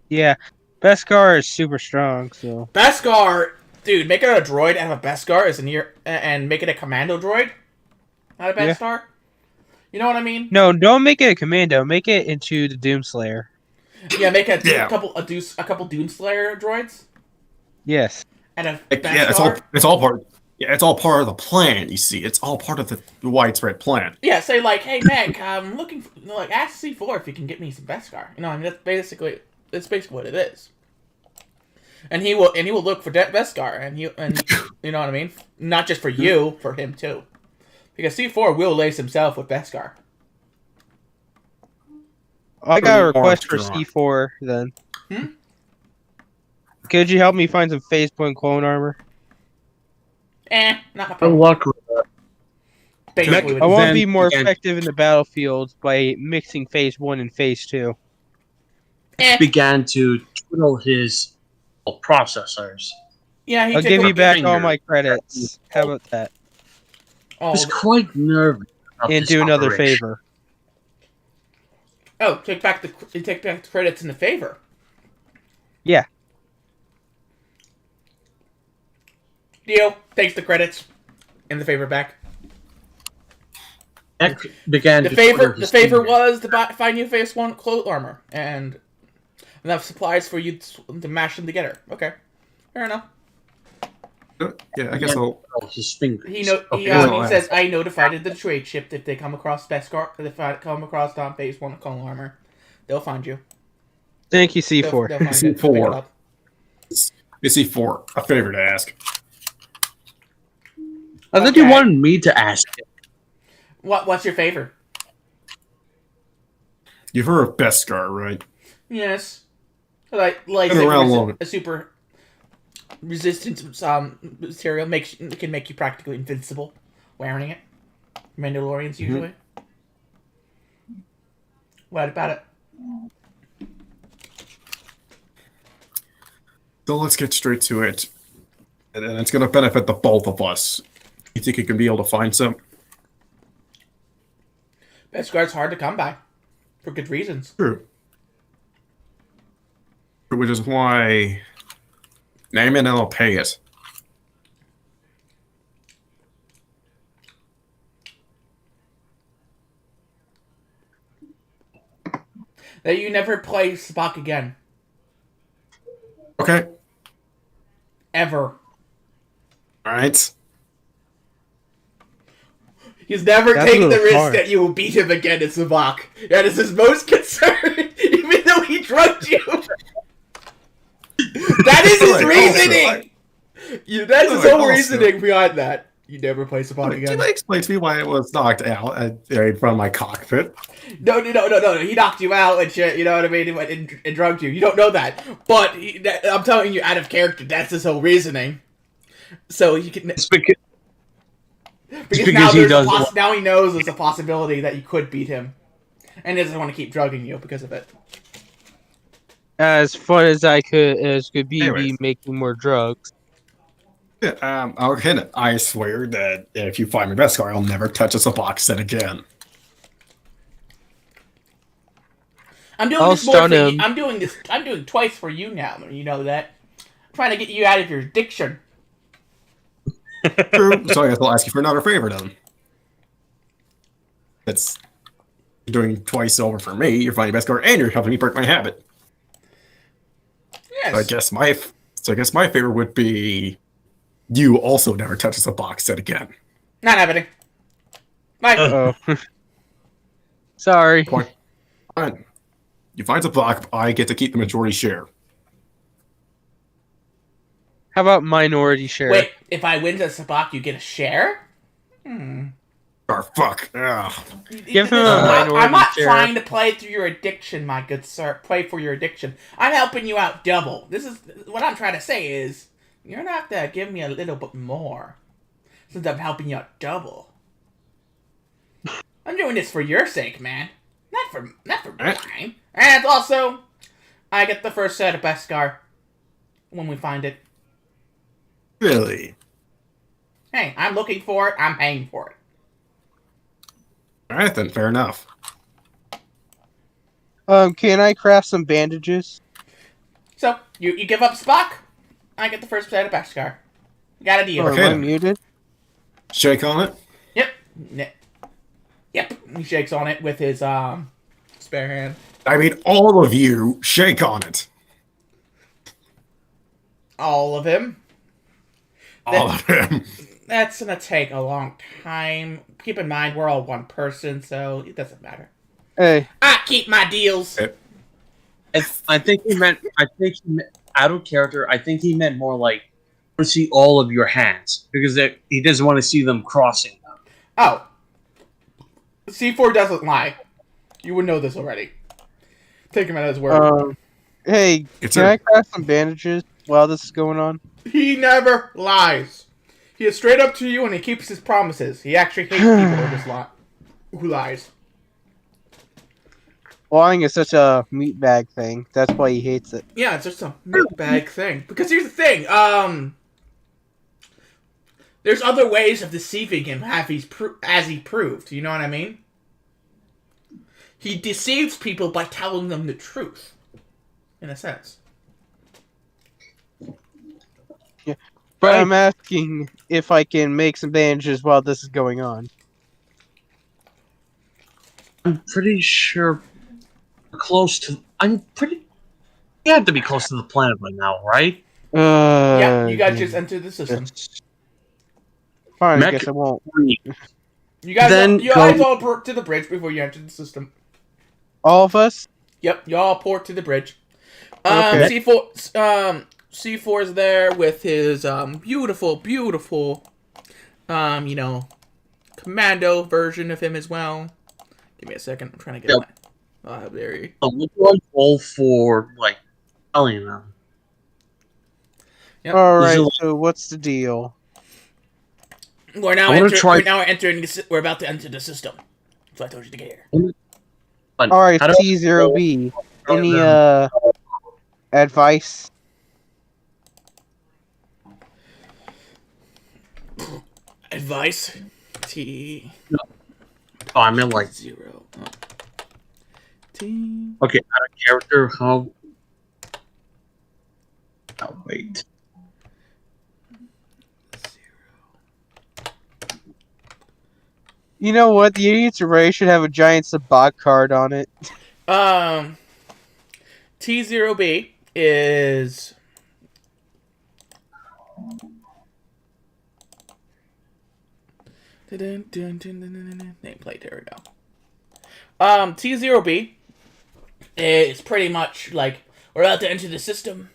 Yeah, Beskar is super strong, so... Beskar, dude, make it a droid out of a Beskar and make it a commando droid out of Beskar. Yeah. You know what I mean? No, don't make it a commando. Make it into the Doomslayer. Yeah, make a couple Doomslayer droids. Yes. And a Beskar. Yeah, it's all part. Yeah, it's all part of the plan. You see, it's all part of the widespread plan. Yeah, say hey Mac, I'm looking for, ask C4 if you can get me some Beskar. You know, I mean that's basically what it is. And he will look for Beskar, and you know what I mean? Not just for you, for him too. Because C4 will lace himself with Beskar. I got a request for C4 then. Could you help me find some phase point clone armor? Not my Good problem. luck with that. I want to be more effective in the battlefield by mixing phase 1 and phase 2. Began to twiddle his processors. Yeah, I'll give you back all my credits. How about that? I was quite nervous. And do another favor. Oh, take back the credits in the favor. Yeah. Deal. Takes the credits and the favor back. Began the favor was to find you phase 1 clone armor and enough supplies for you to mash them together. Okay, fair enough. Yeah, I guess I'll. His fingers. He says I notified the trade ship if they come across Beskar, if they come across phase 1 clone armor, they'll find you. Thank you, C4. They'll find C4. It's C4. A favor to ask. I thought you wanted me to ask it. What's your favor? You've heard of Beskar, right? Yes. Like a super resistant material can make you practically invincible wearing it. Mandalorians usually. What about it? So let's get straight to it. And it's going to benefit the both of us. You think you can be able to find some? Beskar's hard to come by. For good reasons. True. Which is why... Name it and I'll pay it. That you never play Spock again. Okay. Ever. Alright. He's never taken the risk that you will beat him again in Sabak. That is his most concern, even though he drugged you. That is his reasoning! That is his whole reasoning behind that. You never play Sabak again. Can you explain to me why it was knocked out in front of my cockpit? No. He knocked you out and shit, you know what I mean? And drugged you. You don't know that. But I'm telling you, out of character, that's his whole reasoning. So he can... Because now he knows there's a possibility that you could beat him. And he doesn't want to keep drugging you because of it. As fun as could be making more drugs. Yeah, I'll hit it. I swear that if you find my Beskar, I'll never touch a Sabak set again. I'm doing this more for you. I'm doing twice for you now. You know that. I'm trying to get you out of your addiction. True. So I guess I'll ask you for another favor then. It's doing twice over for me. You're finding Beskar, and you're helping me break my habit. Yes. So I guess my favor would be you also never touch a box set again. Not happening. Bye. Uh-oh. Sorry. Fine. You find a block, I get to keep the majority share. How about minority share? Wait, if I win the Sabak, you get a share? Or fuck. Ugh. Give him a minority I'm not share. trying to play through your addiction, my good sir. Play for your addiction. I'm helping you out double. This is what I'm trying to say is you're gonna have to give me a little bit more since I'm helping you out double. doing this for your sake, man. Not for mine. And also, I get the first set of Beskar when we find it. Really? Hey, I'm looking for it. I'm paying for it. All right then, fair enough. Can I craft some bandages? So, you give up Spock, I get the first set of Beskar. Got a deal. Or Okay, am I then. muted? Shake on it. Yep. He shakes on it with his spare hand. I mean, all of you shake on it. All of him. All of them. That's gonna take a long time. Keep in mind, we're all one person, so it doesn't matter. Hey, I keep my deals. I think he meant out of character. I think he meant more like to see all of your hands because he doesn't want to see them crossing them. Oh. C4 doesn't lie. You would know this already. Take him at his word. hey, can I craft some bandages while this is going on? He never lies. He is straight up to you and he keeps his promises. He actually hates people who lies. Lying is such a meatbag thing. That's why he hates it. Yeah, it's just a bag thing. Because here's the thing, there's other ways of deceiving him as he proved, you know what I mean? He deceives people by telling them the truth, in a sense. Yeah, but I'm asking if I can make some bandages while this is going on. I'm pretty sure you have to be close to the planet by now, right? Yeah, you guys just entered the system. Fine, I guess I won't. You guys all port to the bridge before you enter the system. All of us? Yep, you all port to the bridge. Okay. C4's there with his beautiful, commando version of him as well. Give me a second. I'm trying to get my very. What do I roll for telling them? Yep. All right. So what's the deal? We're about to enter the system. So I told you to get here. All right, T0B. Any advice? Advice? T. No. Oh, I meant 0. T. Okay, out of character, how? Oh, wait. 0. You know what? The Idiots Array should have a giant Sabak card on it. T0B is nameplate. There we go. T0B is pretty much like we're about to enter the system.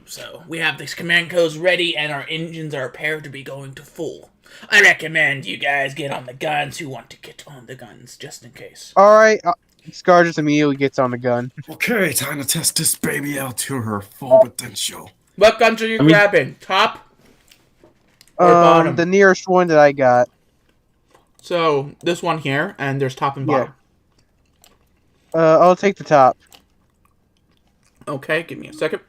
So we have these command codes ready and our engines are prepared to be going to full. I recommend you guys get on the guns who want to get on the guns, just in case. Alright, Scar just immediately gets on the gun. Okay, time to test this baby out to her full potential. What guns are you grabbing? Top or bottom? The nearest one that I got. So, this one here, and there's top and bottom. Yeah. I'll take the top. Okay, give me a second.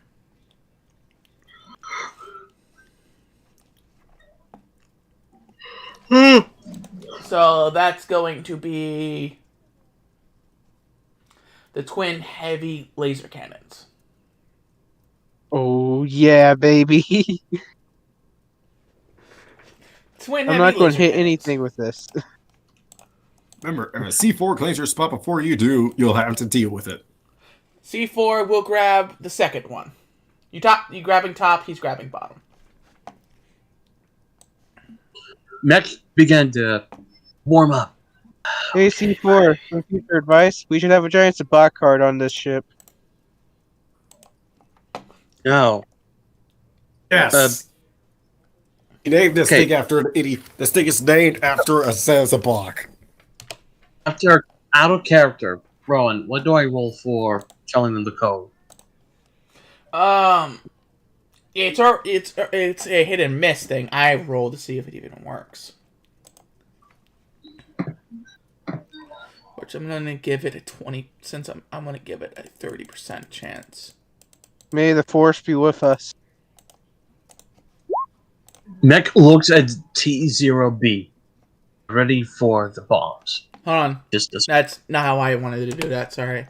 So that's going to be the twin heavy laser cannons. Oh yeah, baby. Twin I'm heavy not going laser to hit cannons. anything with this. Remember, if a C4 claims your spot before you do, you'll have to deal with it. C4 will grab the second one. You grabbing top, he's grabbing bottom. Mech began to warm up. Hey C4, some future advice. We should have a giant Sabak card on this ship. No. Yes. He named this thing after an idiot. This thing is named after a Zazabok. After out of character, Rowan, what do I roll for telling them the code? It's a hit and miss thing. I roll to see if it even works. torch. I'm gonna give it a 20. Since I'm gonna give it a 30% chance. May the force be with us. Mech looks at T0B, ready for the bombs. Hold on. Just That's not how I wanted to do that. Sorry.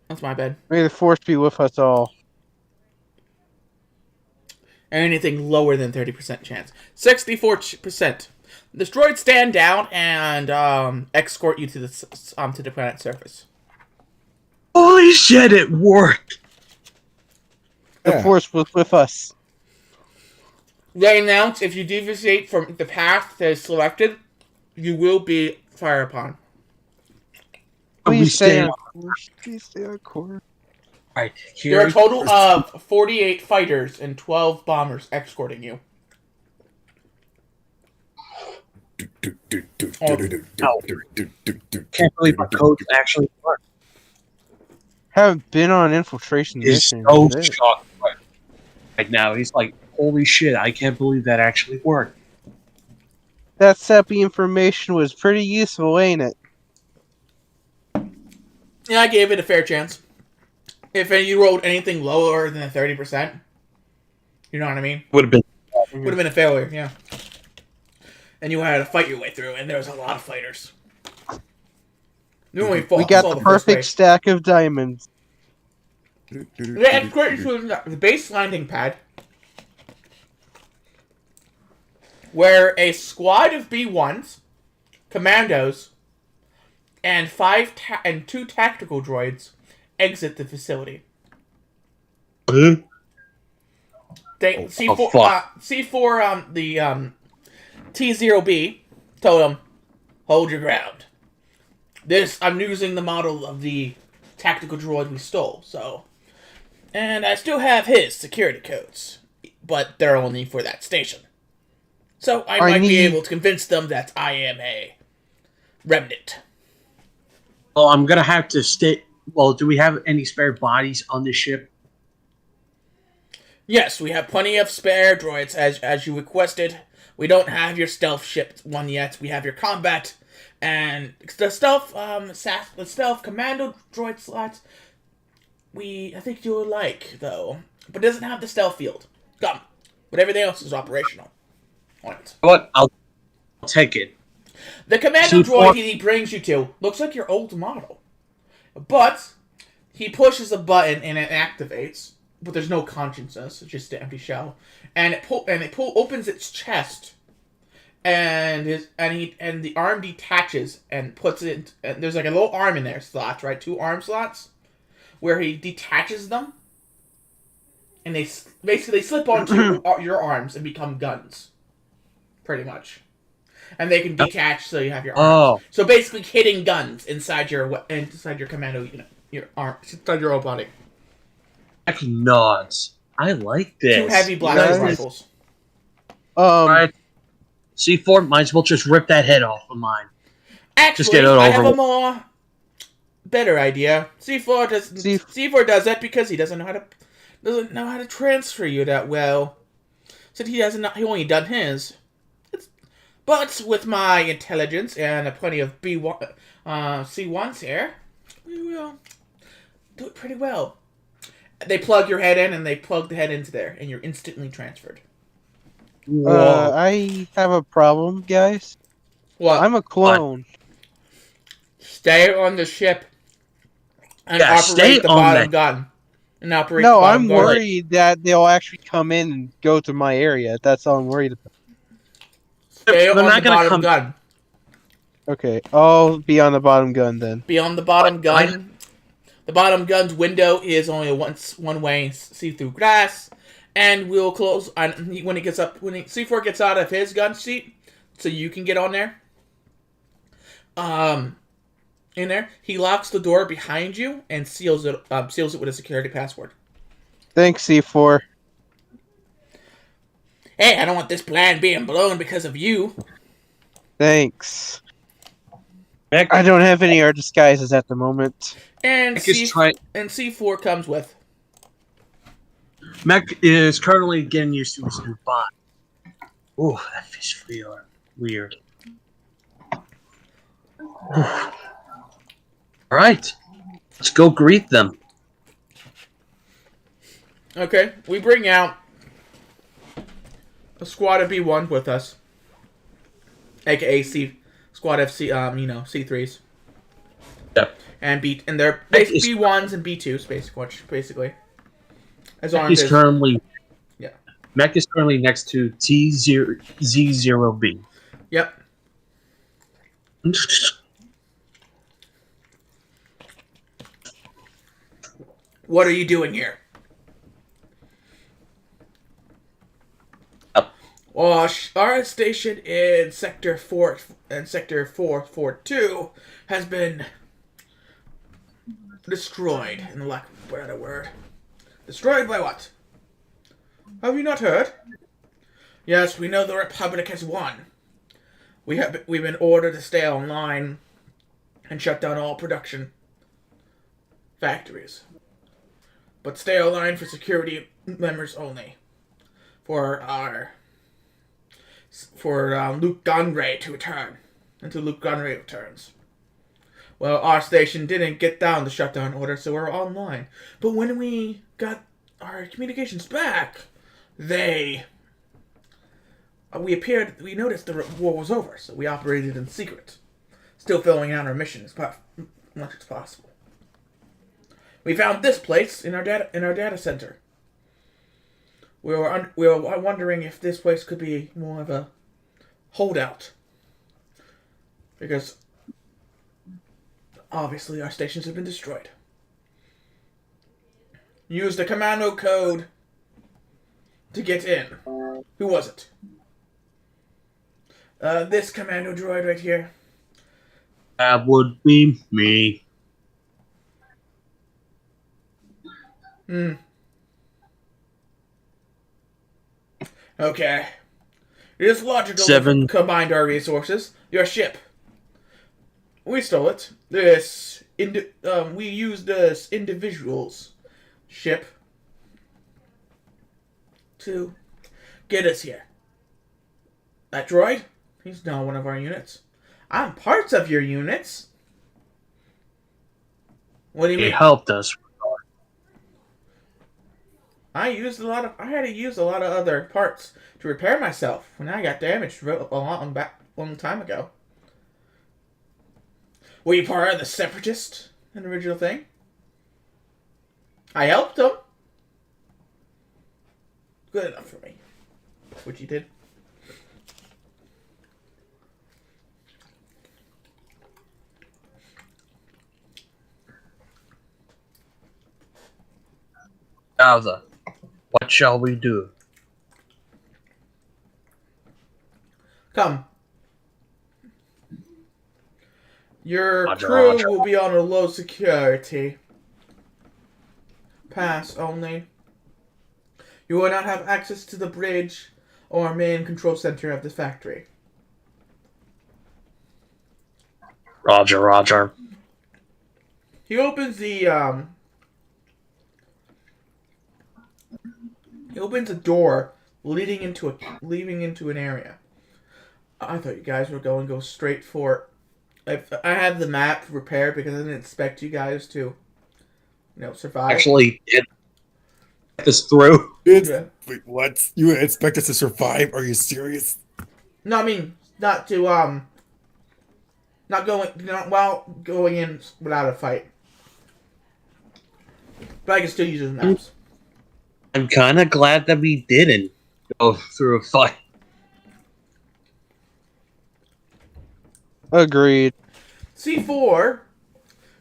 That's my bad. May the force be with us all. Anything lower than 30% chance. 64%. The droids stand down and escort you to the planet's surface. Holy shit! It worked. The force was with us. They announce if you deviate from the path that is selected, you will be fired upon. Please stay on course. Please stay on course. Right, There are a total of 48 fighters and 12 bombers escorting you. Can't believe my code actually worked. Haven't been on infiltration He's mission. so shocked right now. He's like, holy shit, I can't believe that actually worked. That sappy information was pretty useful, ain't it? Yeah, I gave it a fair chance. If you rolled anything lower than 30%, you know what I mean? Would have been a failure, yeah. And you had to fight your way through, and there was a lot of fighters. We got the perfect stack of diamonds. They escort you to the base landing pad, where a squad of B1s, commandos, and two tactical droids exit the facility. They C4 the T0B told them, hold your ground. I'm using the model of the tactical droid we stole, and I still have his security codes, but they're only for that station. So I might be able to convince them that I am a remnant. Well, I'm gonna have to stay. Well, do we have any spare bodies on the ship? Yes, we have plenty of spare droids, as you requested. We don't have your stealth ship one yet. We have your combat and the stealth commando droid slots. I think you'll like though, but it doesn't have the stealth field. Come, but everything else is operational. What? I'll take it. The commando droid he brings you to looks like your old model, but he pushes a button and it activates. But there's no consciousness; it's just an empty shell, and it opens its chest, and the arm detaches and puts it. And there's like a little arm in there slots, right? 2 arm slots, where he detaches them, and they basically slip onto your arms and become guns, pretty much. And they can detach, so you have your arms. So basically, hitting guns inside your commando unit, your arm, inside your own body. Nods. I like this. 2 heavy blaster rifles. Alright. C4, might as well just rip that head off of mine. Actually, just get it over I have a better idea. C4 does that because he doesn't know how to transfer you that well. Said he only done his. But with my intelligence and plenty of C1s here, we will do it pretty well. They plug your head in, and they plug the head into there, and you're instantly transferred. I have a problem, guys. What? I'm a clone. Stay on the ship and operate the bottom gun. No, I'm worried that they'll actually come in and go to my area. That's all I'm worried about. Stay on the bottom gun. Okay, I'll be on the bottom gun then. Be on the bottom gun. The bottom gun's window is only a one-way see-through glass, and we'll close when C4 gets out of his gun seat, so you can get on there. In there, he locks the door behind you and seals it with a security password. Thanks, C4. Hey, I don't want this plan being blown because of you. Thanks. I don't have any art disguises at the moment. And C4 comes with. Mech is currently getting used to his new bot. Ooh, that fish feels weird. All right, let's go greet them. Okay, we bring out a squad of B1 with us, aka squad of C3s. Yep. And they're B1s and B2s basically. As Mech is currently yeah. Mech is currently next to Z0B. Yep. What are you doing here? Well, our station in Sector 4 and Sector 442 has been destroyed, in the lack of a better word. Destroyed by what? Have you not heard? Yes, we know the Republic has won. We've been ordered to stay online and shut down all production factories. But stay online for security members only. For Luke Gunray to return. Until Luke Gunray returns. Well, our station didn't get down the shutdown order, so we're online. But when we got our communications back, we noticed the war was over, so we operated in secret. Still filling out our mission as much as possible. We found this place in our data center. We were wondering if this place could be more of a holdout, because obviously our stations have been destroyed. Use the commando code to get in. Who was it? This commando droid right here. That would be me. Okay. It is logical to combine our resources. Your ship. We stole it. We used this individual's ship to get us here. That droid? He's not one of our units. I'm parts of your units. What do you mean? He helped us. I had to use a lot of other parts to repair myself when I got damaged a long time ago. Were you part of the Separatist in the original thing? I helped them. Good enough for me. What you did. Bowser, what shall we do? Come. Your crew will be on a low security. Pass only. You will not have access to the bridge or main control center of the factory. Roger, roger. He opens the door leading into an area. I thought you guys were going to go straight for. I had the map prepared because I didn't expect you guys to, survive. Actually, get this through. Wait, what? You expect us to survive? Are you serious? No, I mean not to while going in without a fight. But I can still use the maps. I'm kind of glad that we didn't go through a fight. Agreed. C4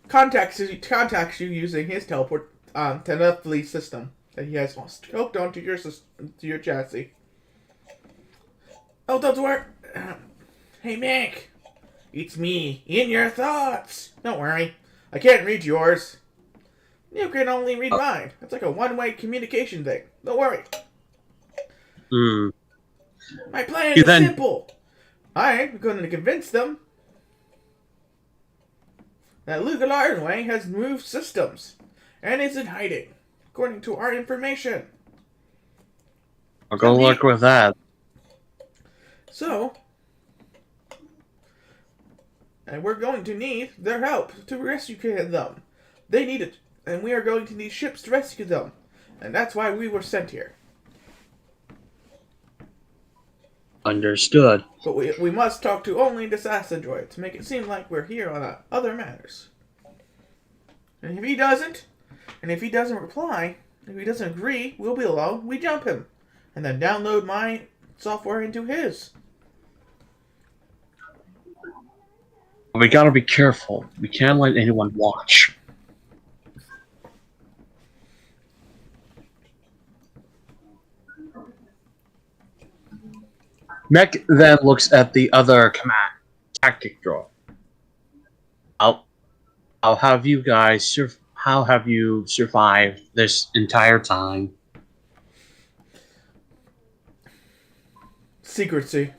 contacts you using his telepathy system that he has hooked onto your chassis. Oh, don't worry. Hey, Mick. It's me, in your thoughts. Don't worry. I can't read yours. You can only read mine. It's like a one-way communication thing. Don't worry. My plan is simple. I'm going to convince them that Luke Larnway has moved systems and is in hiding, according to our information. I'll go look with that. So, And we're going to need their help to rescue them. They need it, and we are going to need ships to rescue them. And that's why we were sent here. Understood. But we must talk to only this acid droid to make it seem like we're here on other matters. And if he doesn't reply, if he doesn't agree, we'll be alone. We jump him, and then download my software into his. We gotta be careful. We can't let anyone watch. Mech then looks at the other command tactic droid. How have you guys how have you survived this entire time? Secrecy.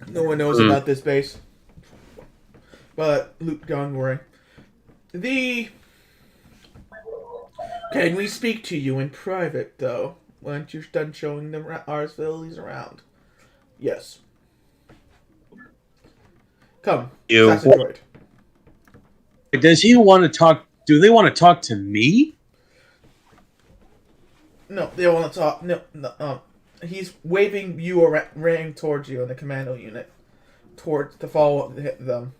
No one knows about this base. But Luke Gongway. Can we speak to you in private, though? Once you're done showing our facilities around. Yes. Come. Assassin droid. Does he want to talk? Do they want to talk to me? No, they want to talk. No. He's waving you around towards you in the commando unit. To follow them.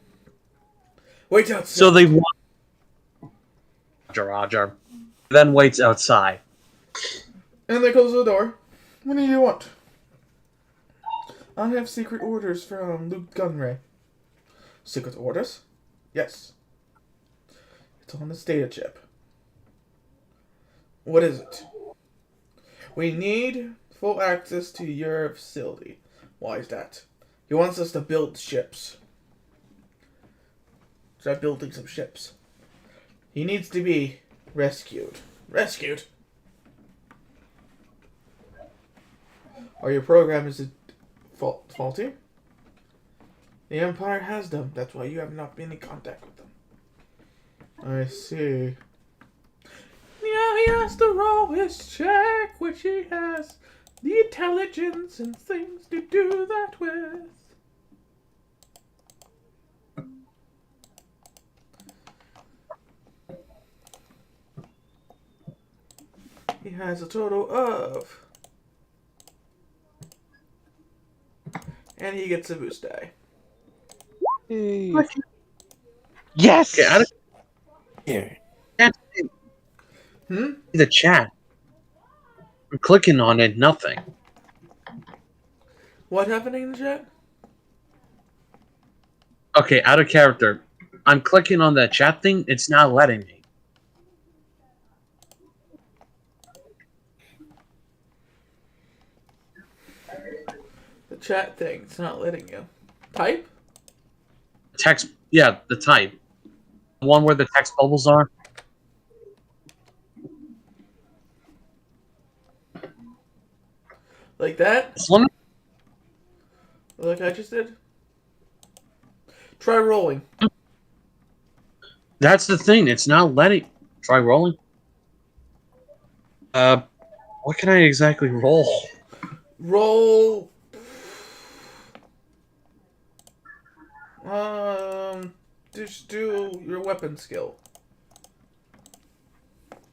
Wait outside. So they want. Roger. Then waits outside. And they close the door. What do you want? I have secret orders from Luke Gunray. Secret orders? Yes. It's on this data chip. What is it? We need full access to your facility. Why is that? He wants us to build ships. Start building some ships. He needs to be rescued. Rescued? Or your program is faulty? The Empire has them. That's why you have not been in contact with them. I see. Yeah, he has to roll his check, which he has the intelligence and things to do that with. He has a total of... And he gets a boost die. Hey. Yes! Okay, Yeah. The chat. I'm clicking on it, nothing. What happening in the chat? Okay, out of character. I'm clicking on that chat thing, it's not letting me. The chat thing, it's not letting you. Type? Text, yeah, the type. The one where the text bubbles are. Like that? This one? Like I just did? Try rolling. That's the thing, it's not letting... Try rolling. What can I exactly roll? Roll... Just do your weapon skill.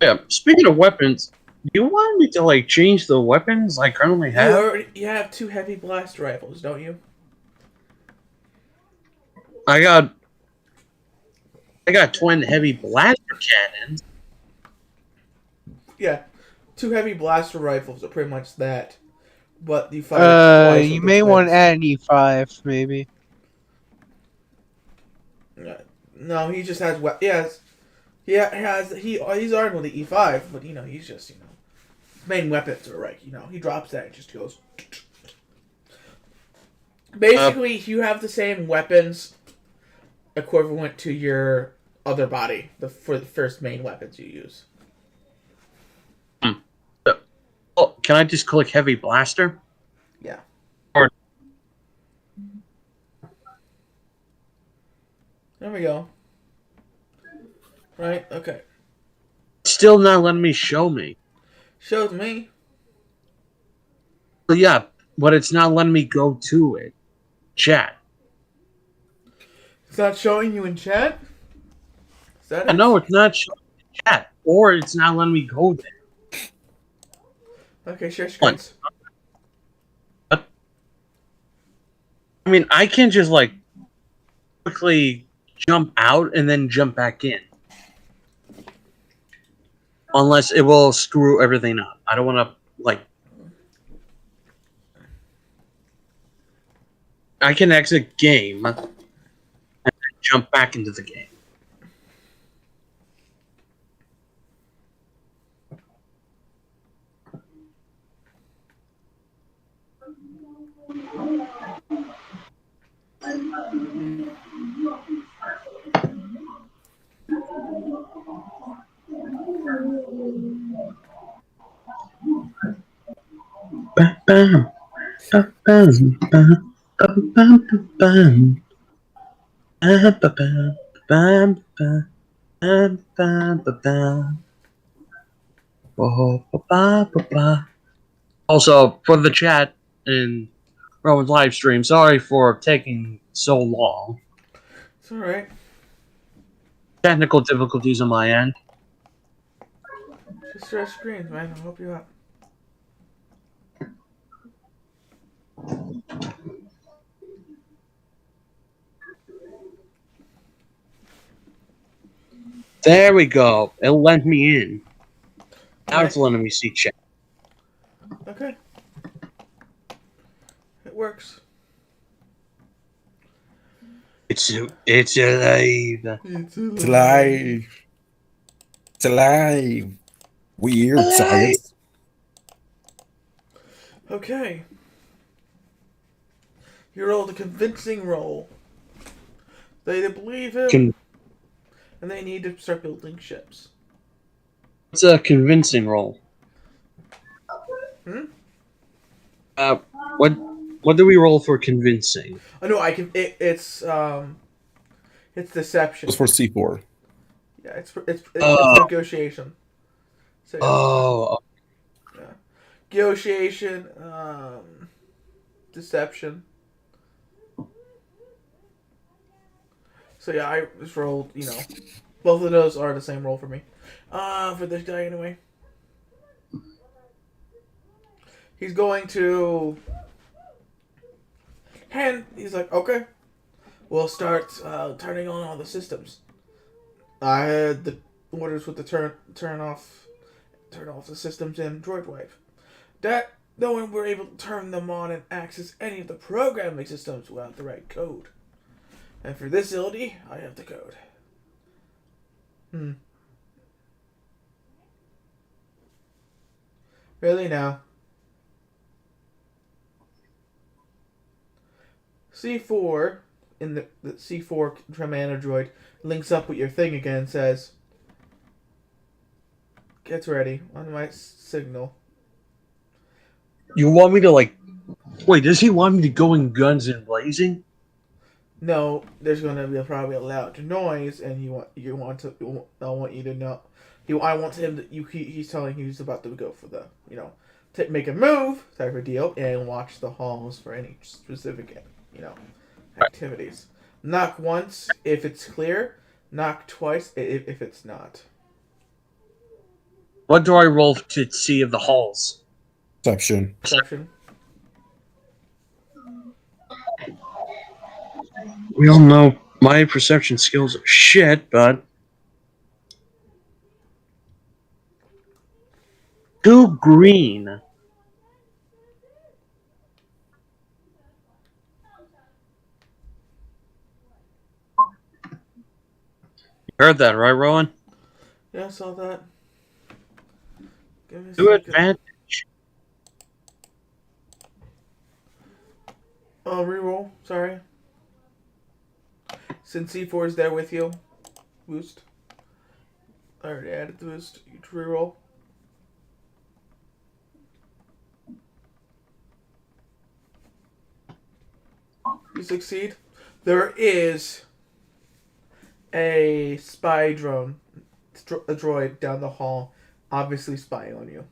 Yeah, speaking of weapons, do you want me to, like, change the weapons I currently have? You have 2 heavy blast rifles, don't you? I got twin heavy blaster cannons. Yeah. 2 heavy blaster rifles are pretty much that. But you fire twice you with may the want to twins. add an E5, maybe. No, he just has he's armed with the E5, but he's just main weapons are right. He drops that and just goes. Basically, you have the same weapons equivalent to your other body for the first main weapons you use. Oh, can I just click heavy blaster? Yeah. Or There we go. Right. Okay. still not letting me show me. Shows me. Yeah, but it's not letting me go to it. Chat. It's not showing you in chat? Is that it? No, it's not showing chat. Or it's not letting me go there. Okay, share screens. What? I mean, I can just, like, quickly jump out and then jump back in. Unless it will screw everything up. I don't want to, like... I can exit game and then jump back into the game. Ba-bam, ba-bam, ba-bam, ba-bam, ba-bam. Ba-ba-bam, ba-bam, ba-bam, ba-bam. Ba-ba-ba-ba-ba. Also, for the chat in Roman's live stream, sorry for taking so long. It's alright. Technical difficulties on my end. Just share screens, man. I'll help you out. There we go. It let me in. Now it's Right. letting me see chat. Okay. It works. It's alive. It's alive. It's alive. Weird science. Okay. You rolled a convincing roll. They believe him, and they need to start building ships. It's a convincing roll. Hmm? What do we roll for convincing? Oh no, I can. It's deception. It's for C4. Yeah, it's Oh. negotiation. So yeah, Oh, yeah. Negotiation, deception. So yeah, I just rolled. You know, both of those are the same roll for me. For this guy anyway. He's going to. And he's like, okay, we'll start turning on all the systems. I had the orders with the turn off the systems in Droid Wave. That no one were able to turn them on and access any of the programming systems without the right code. And for this ability, I have the code. Really now. C4 in the C4 command droid links up with your thing again and says, "Gets ready on my signal." you want me to like? Wait, does he want me to go in guns and blazing? No, there's gonna be probably a loud noise, and I want you to know. I want him to. He's telling you he's about to go for the make a move type of deal, and watch the halls for any specific activities. Knock once if it's clear. Knock twice if it's not. What do I roll to see of the halls? Perception. Perception. We all know my perception skills are shit, but 2 green. You heard that, right, Rowan? Yeah, I saw that. Give me a 2 second. advantage. Oh, reroll. Sorry. Since C4 is there with you, boost. I already added the boost. You reroll. You succeed. There is a spy drone, a droid down the hall, obviously spying on you.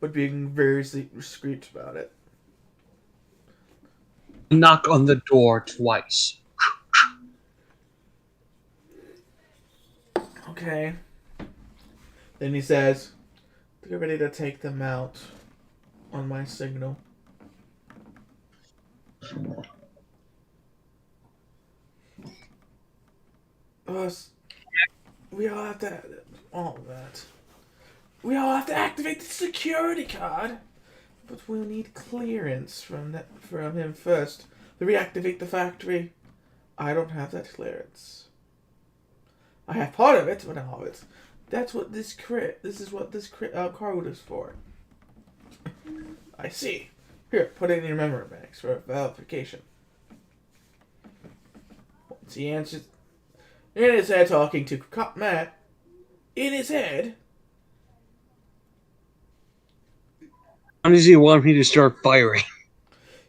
but being very discreet about it. Knock on the door twice. Okay. Then he says, "Get ready to take them out on my signal." Us. We all have to. All of that. We all have to activate the security card. But we'll need clearance from him first to reactivate the factory. I don't have that clearance. I have part of it, but not all of it. That's what this code is for. I see. Here, put it in your memory banks for verification. Once he answers, in his head, talking to Matt, in his head. How does he want me to start firing?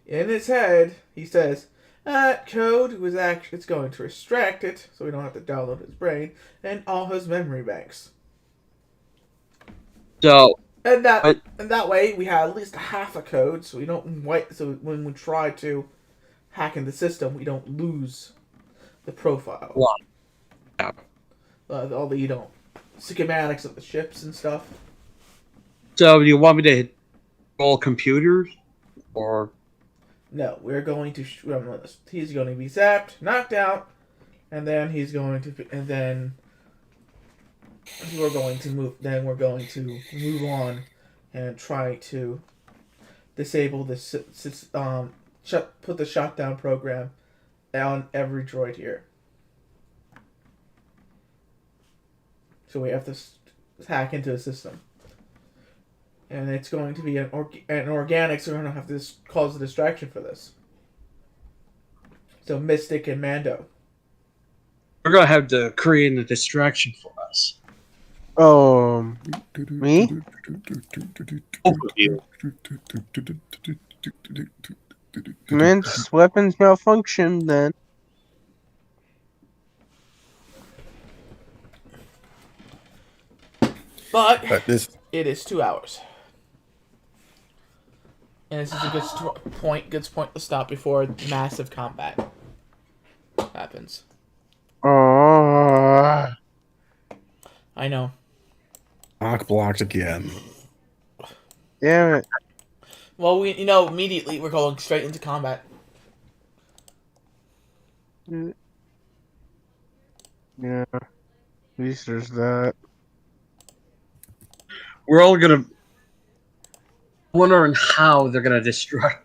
In his head, he says, that code was actually, it's going to extract it, so we don't have to download his brain, and all his memory banks. So, and that way we have at least half a code, so we don't so when we try to hack in the system, we don't lose the profile. Wow. All the schematics of the ships and stuff. So, do you want me to all computers, or no? We're going to. He's going to be zapped, knocked out, and then he's going to. And then we're going to move. Then we're going to move on and try to disable this. Put the shutdown program on every droid here. So we have to hack into the system. And it's going to be an organic, so we're going to have to cause a distraction for this. So Mystic and Mando. We're going to have to create a distraction for us. Me? Commence weapons malfunction, then. But it is 2 hours. And this is a good point to stop before massive combat happens. Oh. I know. Blocked again. Damn it. Well, immediately we're going straight into combat. Yeah. At least there's that. We're all gonna wondering how they're gonna distract